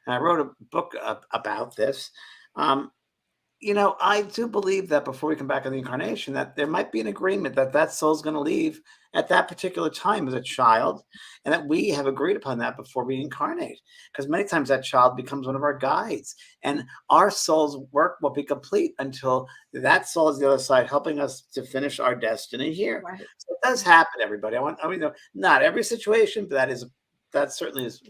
and I wrote a book about this, um, I do believe that before we come back in the incarnation, that there might be an agreement that that soul's going to leave at that particular time as a child, and that we have agreed upon that before we incarnate. Because many times that child becomes one of our guides, and our soul's work will be complete until that soul is the other side, helping us to finish our destiny here. Right. So it does happen, everybody. Not every situation, but that certainly is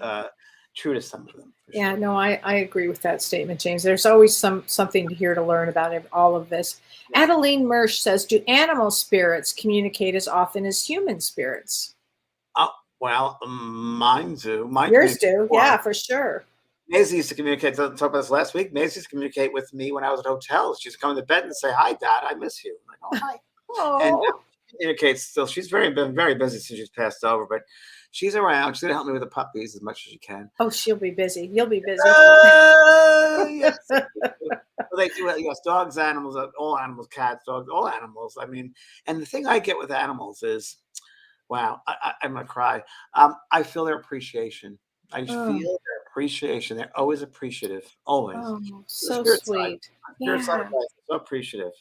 true to some of them. Yeah, no, I agree with that statement, James. There's always something here to learn about all of this. Adeline Mersch says, do animal spirits communicate as often as human spirits? Well, mine do. Yours do, yeah, for sure. Maisie used to communicate. Talk about this last week. Maisie used to communicate with me when I was at hotels. She used to come to bed and say, "Hi, Dad, I miss you." I'm like, "Oh, hi." And she communicates still. She's been very busy since she's passed over, but she's around. She's gonna help me with the puppies as much as she can. Oh, she'll be busy. You'll be busy. Yes. They do. Yes, dogs, animals, all animals, cats, dogs, all animals. I mean, and the thing I get with animals is, wow, I'm gonna cry. I feel their appreciation. I just feel their appreciation. They're always appreciative. Always. Oh, so Spirit sweet. Spirit side of life is so appreciative.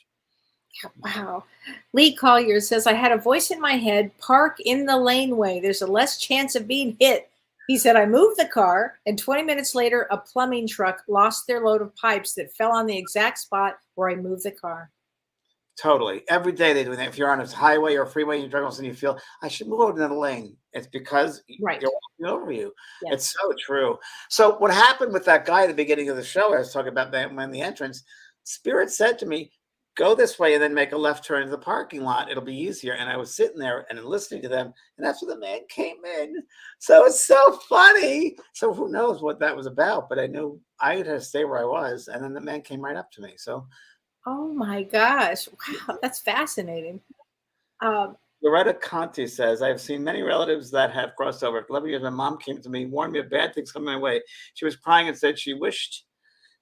Wow. Lee Collier says, I had a voice in my head, park in the laneway. There's a less chance of being hit. He said, I moved the car, and 20 minutes later, a plumbing truck lost their load of pipes that fell on the exact spot where I moved the car. Totally. Every day they do that. If you're on a highway or a freeway and you're driving and you feel, I should move over to another lane. It's because Right. they're walking over you. Yes. It's so true. So what happened with that guy at the beginning of the show, I was talking about that when the entrance, Spirit said to me, go this way and then make a left turn into the parking lot. It'll be easier. And I was sitting there and listening to them. And that's when the man came in. So it's so funny. So who knows what that was about? But I knew I had to stay where I was. And then the man came right up to me. So. Oh my gosh. Wow. That's fascinating. Loretta Conti says, I've seen many relatives that have crossed over. 11 years, my mom came to me, warned me of bad things coming my way. She was crying and said she wished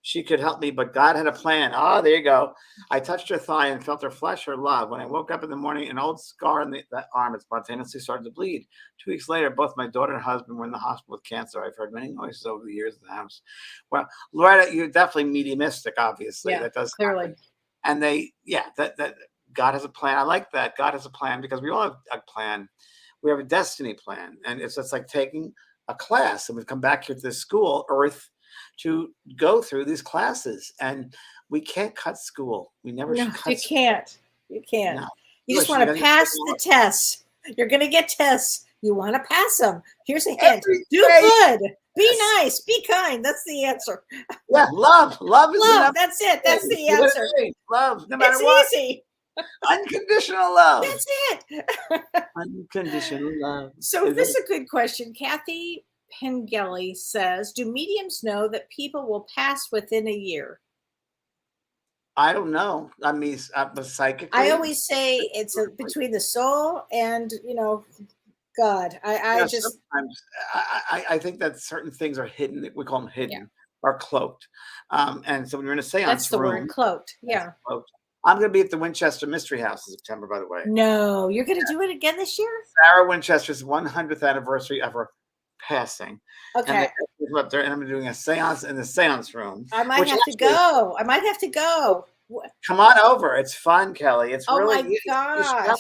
she could help me, but God had a plan. Oh, there you go. I touched her thigh and felt her flesh, her love. When I woke up in the morning, an old scar on that arm had spontaneously started to bleed. 2 weeks later, both my daughter and husband were in the hospital with cancer. I've heard many noises over the years in the house. Well, Loretta, you're definitely mediumistic, obviously. Yeah, that does clearly. happen. And that God has a plan. I like that. God has a plan because we all have a plan. We have a destiny plan. And it's just like taking a class. And we've come back here to this school, Earth, to go through these classes. And we can't cut school. We never should cut school. You can't. No. You just want to pass the tests. You're going to get tests. You want to pass them. Here's a hint. Do good. Be nice. Be kind. That's the answer. Yeah, love. Love is love. That's it. That's the answer. Love, no matter what. It's easy. Unconditional love. That's it. Unconditional love. So this is a good question. Kathy Pengelly says, do mediums know that people will pass within a year? I don't know. I mean, psychically. I always say it's between the soul and, God. I just sometimes I think that certain things are hidden. We call them hidden or cloaked. And so when you're in a seance that's the room, word, cloaked. Yeah. Cloaked. I'm going to be at the Winchester Mystery House in September, by the way. No, you're going to do it again this year? Sarah Winchester's 100th anniversary of her passing. Okay. And up there, and I'm doing a seance in the seance room. I might have to go. I might have to go. Come on over. It's fun, Kelly. It's really. My gosh.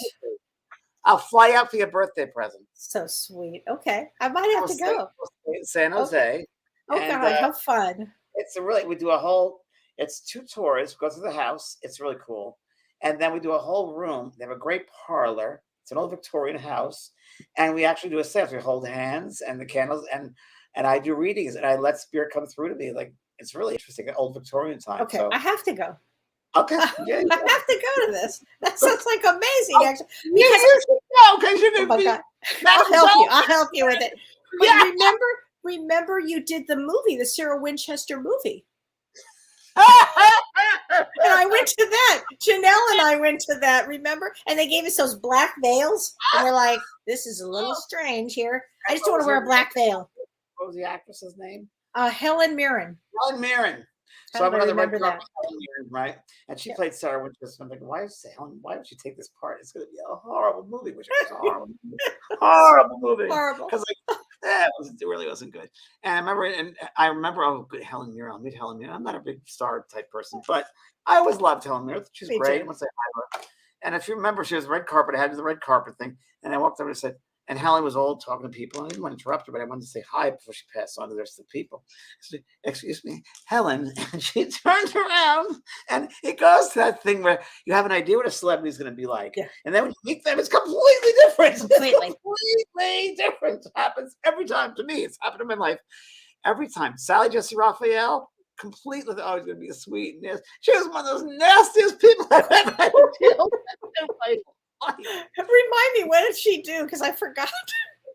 I'll fly out for your birthday present. So sweet. Okay. I might have to go. In San Jose. Oh, God. How fun. We do a whole, it's 2 tours, go through the house. It's really cool. And then we do a whole room. They have a great parlor. It's an old Victorian house. And we actually do a seance. We hold hands and the candles and I do readings and I let spirit come through to me. Like, it's really interesting, old Victorian time. Okay. So. I have to go. Okay. Yeah, I have to go to this. That sounds like amazing, actually. I'll help you with it. But remember you did the movie, the Sarah Winchester movie. And I went to that. Janelle and I went to that, remember? And they gave us those black veils. And we're like, this is a little strange here. I just don't want to wear a black veil. What was the actress's name? Helen Mirren. Helen Mirren. So I'm another red carpet, right? And she played Sarah Winchester. I'm like, why would she take this part? It's going to be a horrible movie, which is a horrible movie. Horrible movie. Horrible. Because It really wasn't good. And I remember, oh, good, Helen Mirren. I'll meet Helen Mirren. I'm not a big star type person, but I always loved Helen Mirren. She's Me great. too. I want to say hi to her. And if you remember, she was red carpet. I had the red carpet thing. And I walked over and said, and Helen was old talking to people. And I didn't want to interrupt her, but I wanted to say hi before she passed on to the rest of the people. I said, excuse me, Helen. And she turned around. And it goes to that thing where you have an idea what a celebrity is going to be like. Yeah. And then when you meet them, it's completely different. Completely. It's completely different. It happens every time to me. It's happened in my life. Every time. Sally Jesse Raphael, completely always going to be a sweet. She was one of those nastiest people I've ever had to deal with in my life. Remind me, what did she do? Because I forgot.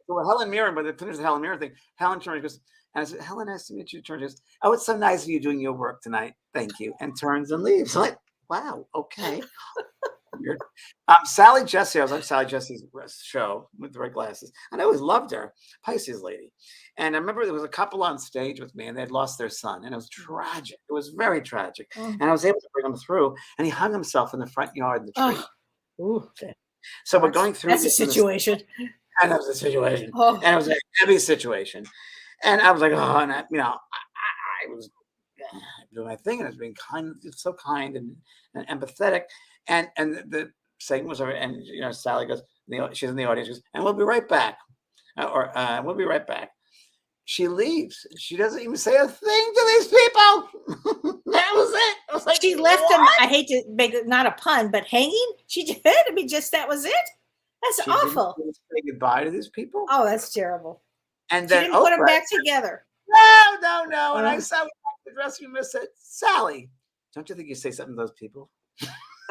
So Helen Mirren, but they finished the Helen Mirren thing. Helen turned and goes, and I said, Helen, nice to meet you. Turns and goes, oh, it's so nice of you doing your work tonight. Thank you. And turns and leaves. I'm like, wow, okay. Weird. Sally Jesse, I was on Sally Jesse's show with the red glasses, and I always loved her, Pisces lady. And I remember there was a couple on stage with me, and they'd lost their son, and it was tragic. It was very tragic. And I was able to bring him through, and he hung himself in the front yard in the tree. Ooh, so we're going through. That's a situation. And that was a situation. Oh. And it was a heavy situation. And I was like, oh, and I was doing my thing, and I was being kind, so kind and empathetic. And the segment was over, and Sally goes, she's in the audience, goes, and we'll be right back. We'll be right back. She leaves. She doesn't even say a thing to these people. That was it. I was like, she left what? them. I hate to make it not a pun, but hanging. She did. I mean, just that was it. That's She awful. didn't say goodbye to these people. Oh, that's terrible. And She then didn't put them Oprah back together. No. And I sat with the dressing room and said, Sally, don't you think you say something to those people?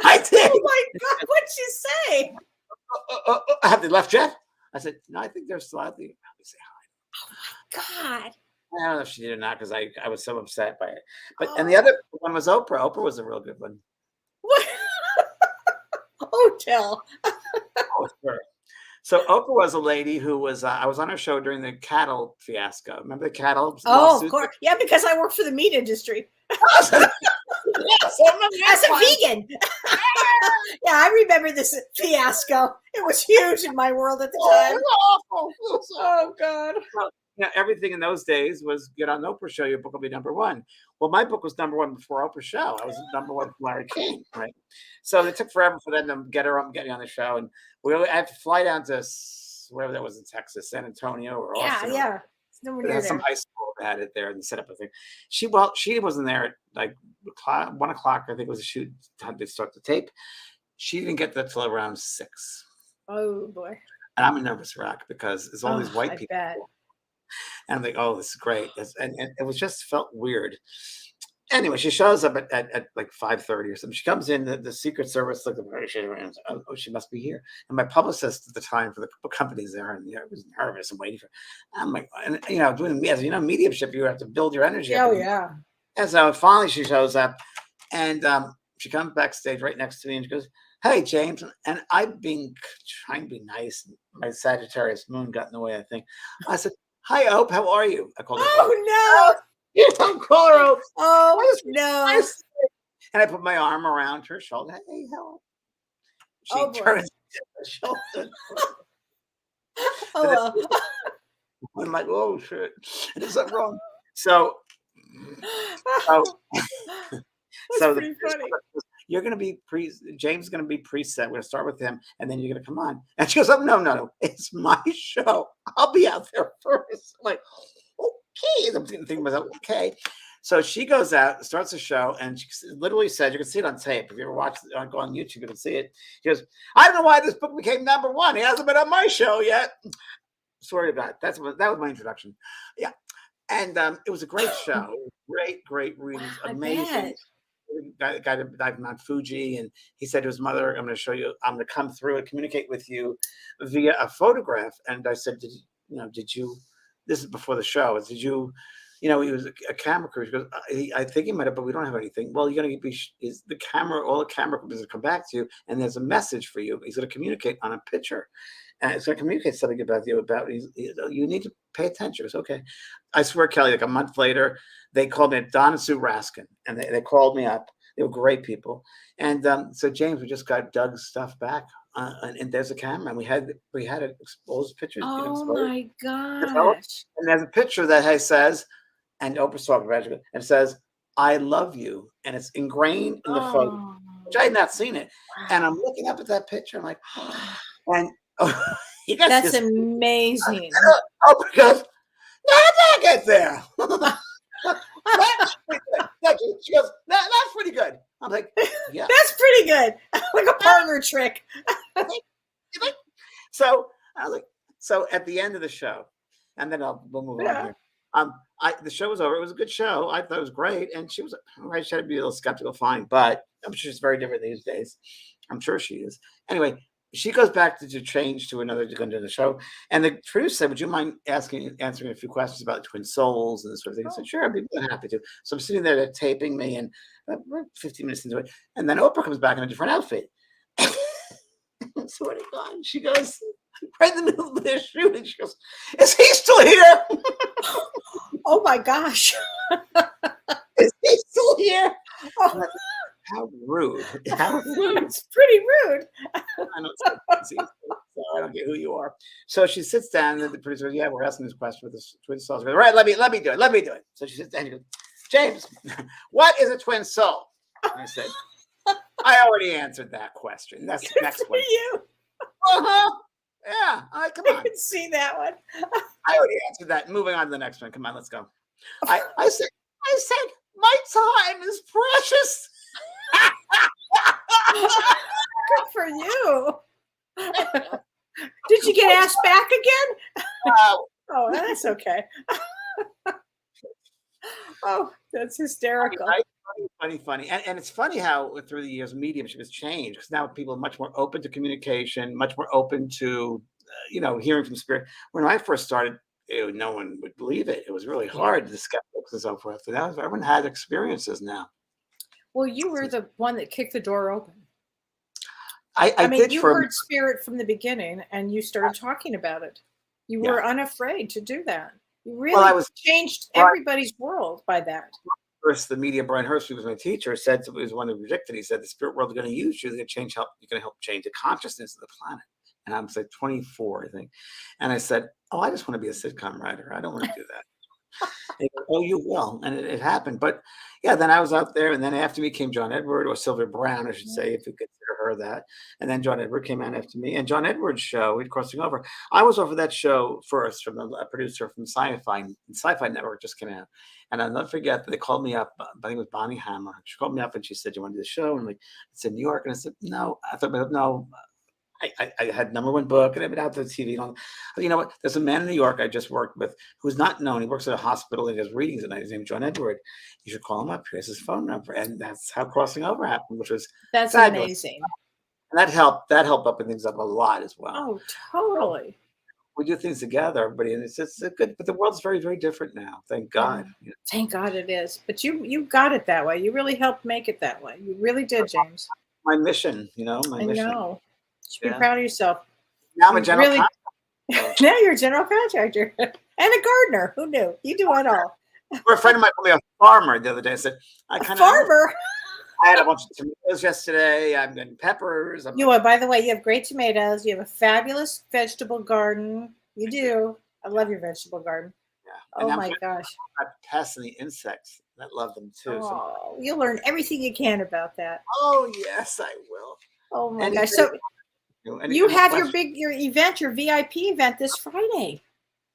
I did. Oh my God, what'd she say? Have they left yet? I said, no, I think they're still out there. Probably say hi. God. I don't know if she did or not, because I was so upset by it. But and the other one was Oprah. Oprah was a real good one. What? Oh, tell. Oh, sure. So Oprah was a lady who was I was on her show during the cattle fiasco. Remember the cattle? Oh, of course. Yeah, because I work for the meat industry. Yes, As a vegan. Yeah, I remember this fiasco. It was huge in my world at the time. It was awful. Oh, God. Everything in those days was get on Oprah's show, your book will be number one. Well, my book was number one before Oprah's show. I was number one for Larry King, right? So it took forever for them to get me on the show. And I had to fly down to wherever that was in Texas, San Antonio or Austin. Yeah. Nowhere near some there. high school that had it there and set up a thing. She wasn't there at like 1 o'clock, I think it was a shoot time to start the tape. She didn't get there till around 6. Oh, boy. And I'm a nervous wreck because there's all these white people. Bet. And I'm like, oh, this is great. And it was just felt weird. Anyway, she shows up at like 5:30 or something. She comes in, the Secret Service looked at her, and oh, she must be here. And my publicist at the time for the company's there, and I was nervous and waiting for. I'm like, and doing as mediumship, you have to build your energy. Oh, yeah. And so finally she shows up, and she comes backstage right next to me, and she goes, hey, James. And I've been trying to be nice. My Sagittarius moon got in the way, I think. I said, hi, Ope, how are you? I called her. Oh, no. You don't call her Ope. Oh, no. And I put my arm around her shoulder. Hey, hello. She turns to her shoulder. Oh, well. I'm like, oh, shit. Is that wrong? So pretty funny. You're going to be James is going to be preset. We're going to start with him, and then you're going to come on. And she goes, oh, no. It's my show. I'll be out there first. I'm like, okay. I'm thinking myself, okay. So she goes out, starts the show, and she literally said, you can see it on tape. If you ever watch it, go on YouTube, you can see it. She goes, I don't know why this book became number one. He hasn't been on my show yet. Swear to God. That was my introduction. Yeah. And it was a great show. Great readings. Amazing. Guy that died on Fuji, and he said to his mother, I'm going to show you, I'm going to come through and communicate with you via a photograph. And I said, did you, this is before the show, did you, he was a camera crew. He goes, I think he might have, but we don't have anything. Well, you're going to be, the camera, all the camera crews will come back to you, and there's a message for you. He's going to communicate on a picture. And it's going to communicate something about you, you need to pay attention. It's okay. I swear, Kelly, like a month later, they called me, Don and Sue Raskin, and they called me up. They were great people. And so, James, we just got Doug's stuff back and there's a camera, and we had it exposed pictures. Oh Exposed, my developed, gosh. and there's a picture that says, and Oprah's talking about it, and it says, "I love you," and it's ingrained in the photo, Oh, which I had not seen it, and I'm wow. looking up at that picture, I'm like, and you guys That's just amazing. Oprah goes, "How did that get there?" That's pretty good. Thank you. She goes, that's pretty good. I'm like, yeah. That's pretty good. Like a partner trick. You think? So I was like, so at the end of the show, and then we'll move on Yeah. here. The show was over. It was a good show. I thought it was great, and she was right. She had to be a little skeptical, fine, but I'm sure she's very different these days. I'm sure she is. Anyway, she goes back to change to another to go into the show, and the producer said, "Would you mind answering a few questions about twin souls and this sort of thing?" I said, "Sure, I'd be more than happy to." So I'm sitting there, they're taping me, and we're 15 minutes into it, and then Oprah comes back in a different outfit. Swear to God, she goes right in the middle of their shoot, and she goes, "Is he still here? Oh my gosh. Is he still here?" Oh, How rude! How rude! it's pretty rude. I know it's so I don't get who you are. So she sits down, and the producer goes, "Yeah, we're asking this question with this twin soul." She goes, "All right, let me do it. Let me do it." So she sits down and she goes, "James, what is a twin soul?" And I said, "I already answered that question. That's the next For one." you. Uh-huh. Yeah. All right, come I on. can see that one. I already answered that. Moving on to the next one. Come on, let's go. I said, my time is precious. Good for you. Did you get asked back again? Oh, that's okay. Oh, that's hysterical. Funny. And it's funny how through the years mediumship has changed, because now people are much more open to communication, much more open to, hearing from spirit. When I first started, no one would believe it. It was really hard, the skeptics and so forth. And now everyone had experiences now. Well, you were the one that kicked the door open. I mean, did you heard spirit from the beginning, and you started talking about it. You were unafraid to do that. You really changed everybody's world by that. First, the medium Brian Hurst, who was my teacher, said, it was one who predicted. He said, "The spirit world is going to use you. You're going to help change the consciousness of the planet." And I was like 24, I think. And I said, "Oh, I just want to be a sitcom writer. I don't want to do that." And he goes, "Oh, you will." And it happened. But yeah, then I was out there. And then after me came John Edward, or Sylvia Brown, I should say, if you consider her that. And then John Edward came out after me. And John Edward's show, we'd crossing over. I was over that show first from a producer from Sci-Fi Network just came out. And I'll never forget that they called me up. I think it was Bonnie Hammer. She called me up and she said, "You want to do the show?" And like, it's in New York. And I said, "No." I thought, no. I had #1 book, and I've been out to the TV. But you know what? There's a man in New York I just worked with who's not known. He works at a hospital and does readings at night. His name is John Edward. You should call him up. Here's his phone number. And that's how crossing over happened, which was fabulous. Amazing. And that helped open things up a lot as well. Oh, totally. We do things together, everybody, and it's good. But the world's very, very different now. Thank God. Yeah. Thank God it is. But you got it that way. You really helped make it that way. You really did, James. My mission, I know. You should be proud of yourself. Now I'm a general contractor. Now you're a general contractor and a gardener. Who knew? You do it all. Or a friend of mine called me a farmer the other day. I said, farmer. I had a bunch of tomatoes yesterday. I'm getting peppers. By the way, you have great tomatoes. You have a fabulous vegetable garden. You do. I love your vegetable garden. Yeah. Oh my gosh. Pests and the insects that love them too. Oh, you'll learn everything you can about that. Oh yes, I will. Oh my gosh. So you have your event, your VIP event this Friday.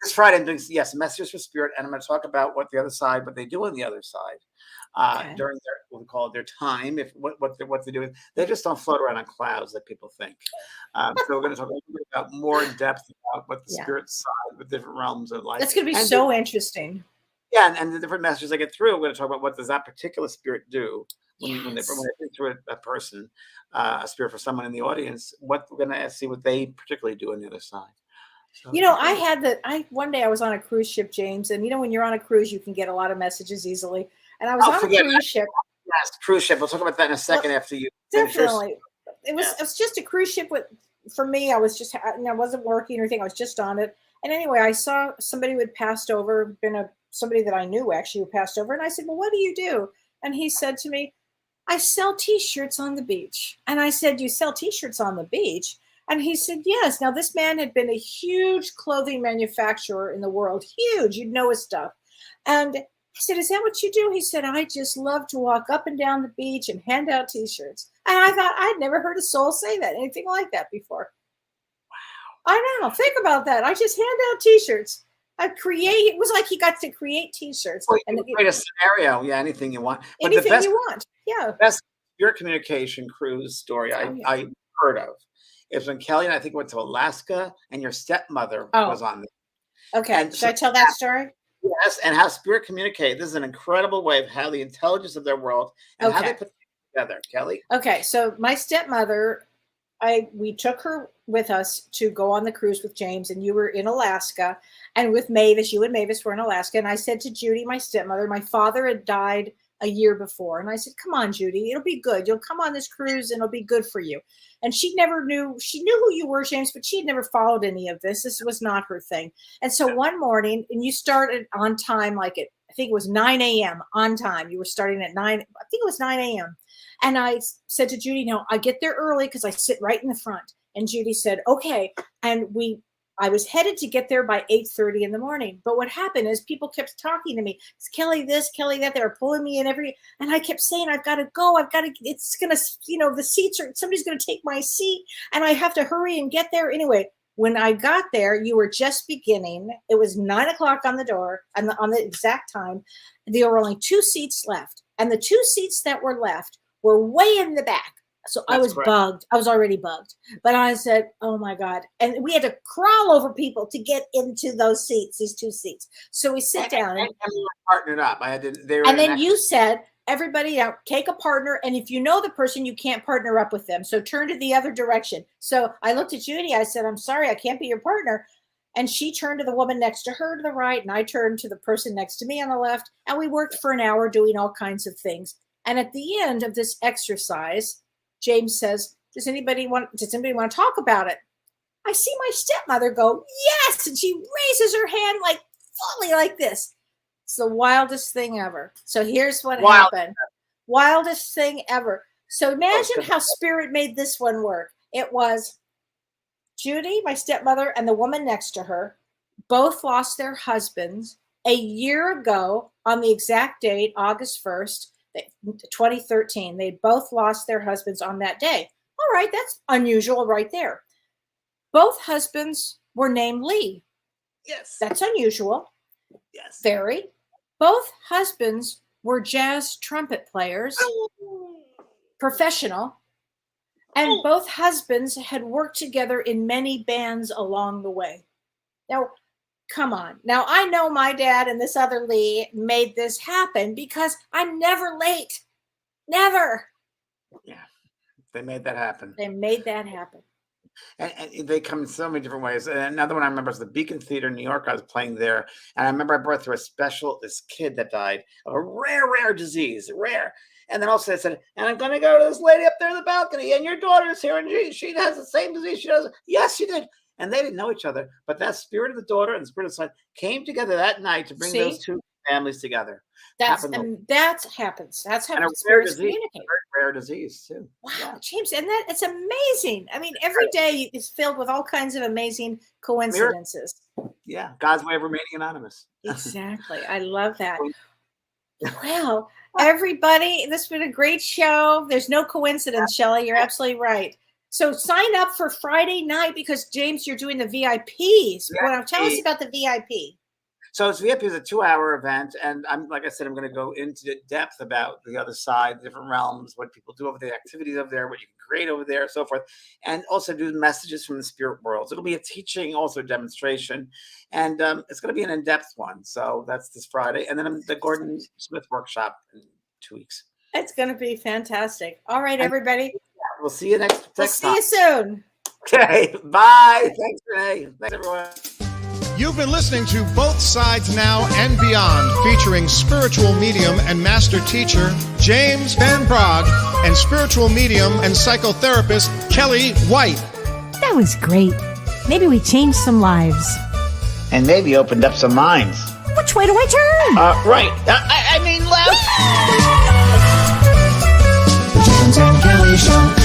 This Friday, I'm doing Messages for Spirit, and I'm going to talk about what they do on the other side during their time. What they're doing, they just don't float around on clouds like people think. So we're going to talk a little bit about more in depth about what the spirit side, with different realms of life. That's going to be so interesting. Yeah, and the different messages I get through. We're going to talk about what does that particular spirit do when they think through a person, a spirit for someone in the audience. What we're going to see what they particularly do on the other side. So, one day I was on a cruise ship, James, and when you're on a cruise, you can get a lot of messages easily. And I was on a cruise ship. Yes, cruise ship. We'll talk about that in a second after you. Definitely. It was just a cruise ship for me. I was just, I wasn't working or anything. I was just on it. And anyway, I saw somebody who had passed over, somebody that I knew actually who passed over. And I said, "Well, what do you do?" And he said to me, "I sell T-shirts on the beach." And I said, "You sell T-shirts on the beach?" And he said, yes. Now, this man had been a huge clothing manufacturer in the world. Huge. You'd know his stuff. And I said, is that what you do? He said, I just love to walk up and down the beach and hand out T-shirts. And I thought, I'd never heard a soul say that, anything like that before. Wow. I know. Think about that. I just hand out T-shirts. It was like he got to create T-shirts. Well, you can create a scenario. Yeah, anything you want. But anything the best, you want. Yeah. The best your communication cruise story I heard of is when Kellee and I think went to Alaska and your stepmother was on there. Okay. And Should I tell that story? Yes, and how spirit communicate. This is an incredible way of how the intelligence of their world and how they put it together. Kellee? Okay, so my stepmother, we took her with us to go on the cruise with James, and you were in Alaska, and with Mavis, you and Mavis were in Alaska, and I said to Judy, my stepmother, my father had died a year before, and I said, come on, Judy, it'll be good. You'll come on this cruise, and it'll be good for you. And she knew who you were, James, but she had never followed any of this. This was not her thing. And so one morning, and you started on time, I think it was 9 a.m. on time. You wwere starting at 9, I think it was 9 a.m. And I said to Judy, no, I get there early because I sit right in the front. And Judy said, okay. And I was headed to get there by 8:30 in the morning. But what happened is people kept talking to me. It's Kellee this, Kellee that. They were pulling me in and I kept saying, I've got to go. It's going to, the seats somebody's going to take my seat and I have to hurry and get there. Anyway, when I got there, you were just beginning. It was 9 o'clock on the door and on the exact time. There were only 2 seats left. And the 2 seats that were left were way in the back. So I was bugged. I was already bugged. But I said, oh, my God. And we had to crawl over people to get into those seats, these 2 seats. So we sit down. And we were partnered up. And then you said, everybody out, take a partner. And if you know the person, you can't partner up with them. So turn to the other direction. So I looked at Judy. I said, I'm sorry, I can't be your partner. And she turned to the woman next to her to the right. And I turned to the person next to me on the left. And we worked for an hour doing all kinds of things. And at the end of this exercise, James says, does anybody want to talk about it? I see my stepmother go, yes. And she raises her hand fully like this. It's the wildest thing ever. So here's what happened. Wildest thing ever. So imagine how spirit made this one work. It was Judy, my stepmother, and the woman next to her both lost their husbands a year ago on the exact date, August 1st. 2013. They both lost their husbands on that day. All right, that's unusual right there. Both husbands were named Lee. Yes. That's unusual. Yes. Very. Both husbands were jazz trumpet players, professional, and both husbands had worked together in many bands along the way. Now, come on. Now, I know my dad and this other Lee made this happen because I'm never late. Never. Yeah. They made that happen. They made that happen. And they come in so many different ways. And another one I remember was the Beacon Theater in New York. I was playing there. And I remember I brought through this kid that died of a rare disease, rare. And then also I said, and I'm going to go to this lady up there in the balcony. And your daughter's here. And she has the same disease she does. Yes, she did. And they didn't know each other, but that spirit of the daughter and the spirit of the son came together that night to bring those 2 families together. That happens. That's how spirits communicate. Very rare disease too. Wow, James, and it's amazing. I mean, every day is filled with all kinds of amazing coincidences. Yeah, God's way of remaining anonymous. Exactly. I love that. Well, everybody, this has been a great show. There's no coincidence, Shelley. You're absolutely right. So sign up for Friday night because, James, you're doing the VIPs. Well, tell us about the VIP. So it's VIP is a 2-hour event. And I'm going to go into depth about the other side, the different realms, what people do over there, activities over there, what you can create over there, so forth. And also do messages from the spirit worlds. It'll be a teaching, also a demonstration. And it's going to be an in-depth one. So that's this Friday. And then the Gordon Smith workshop in 2 weeks. It's going to be fantastic. All right, everybody. We'll see you next time. See you soon. Okay, bye. Thanks, Renee. Thanks, everyone. You've been listening to Both Sides Now and Beyond, featuring spiritual medium and master teacher James Van Praagh and spiritual medium and psychotherapist Kellee White. That was great. Maybe we changed some lives. And maybe opened up some minds. Which way do I turn? Right. I mean left. The James and Kellee Show.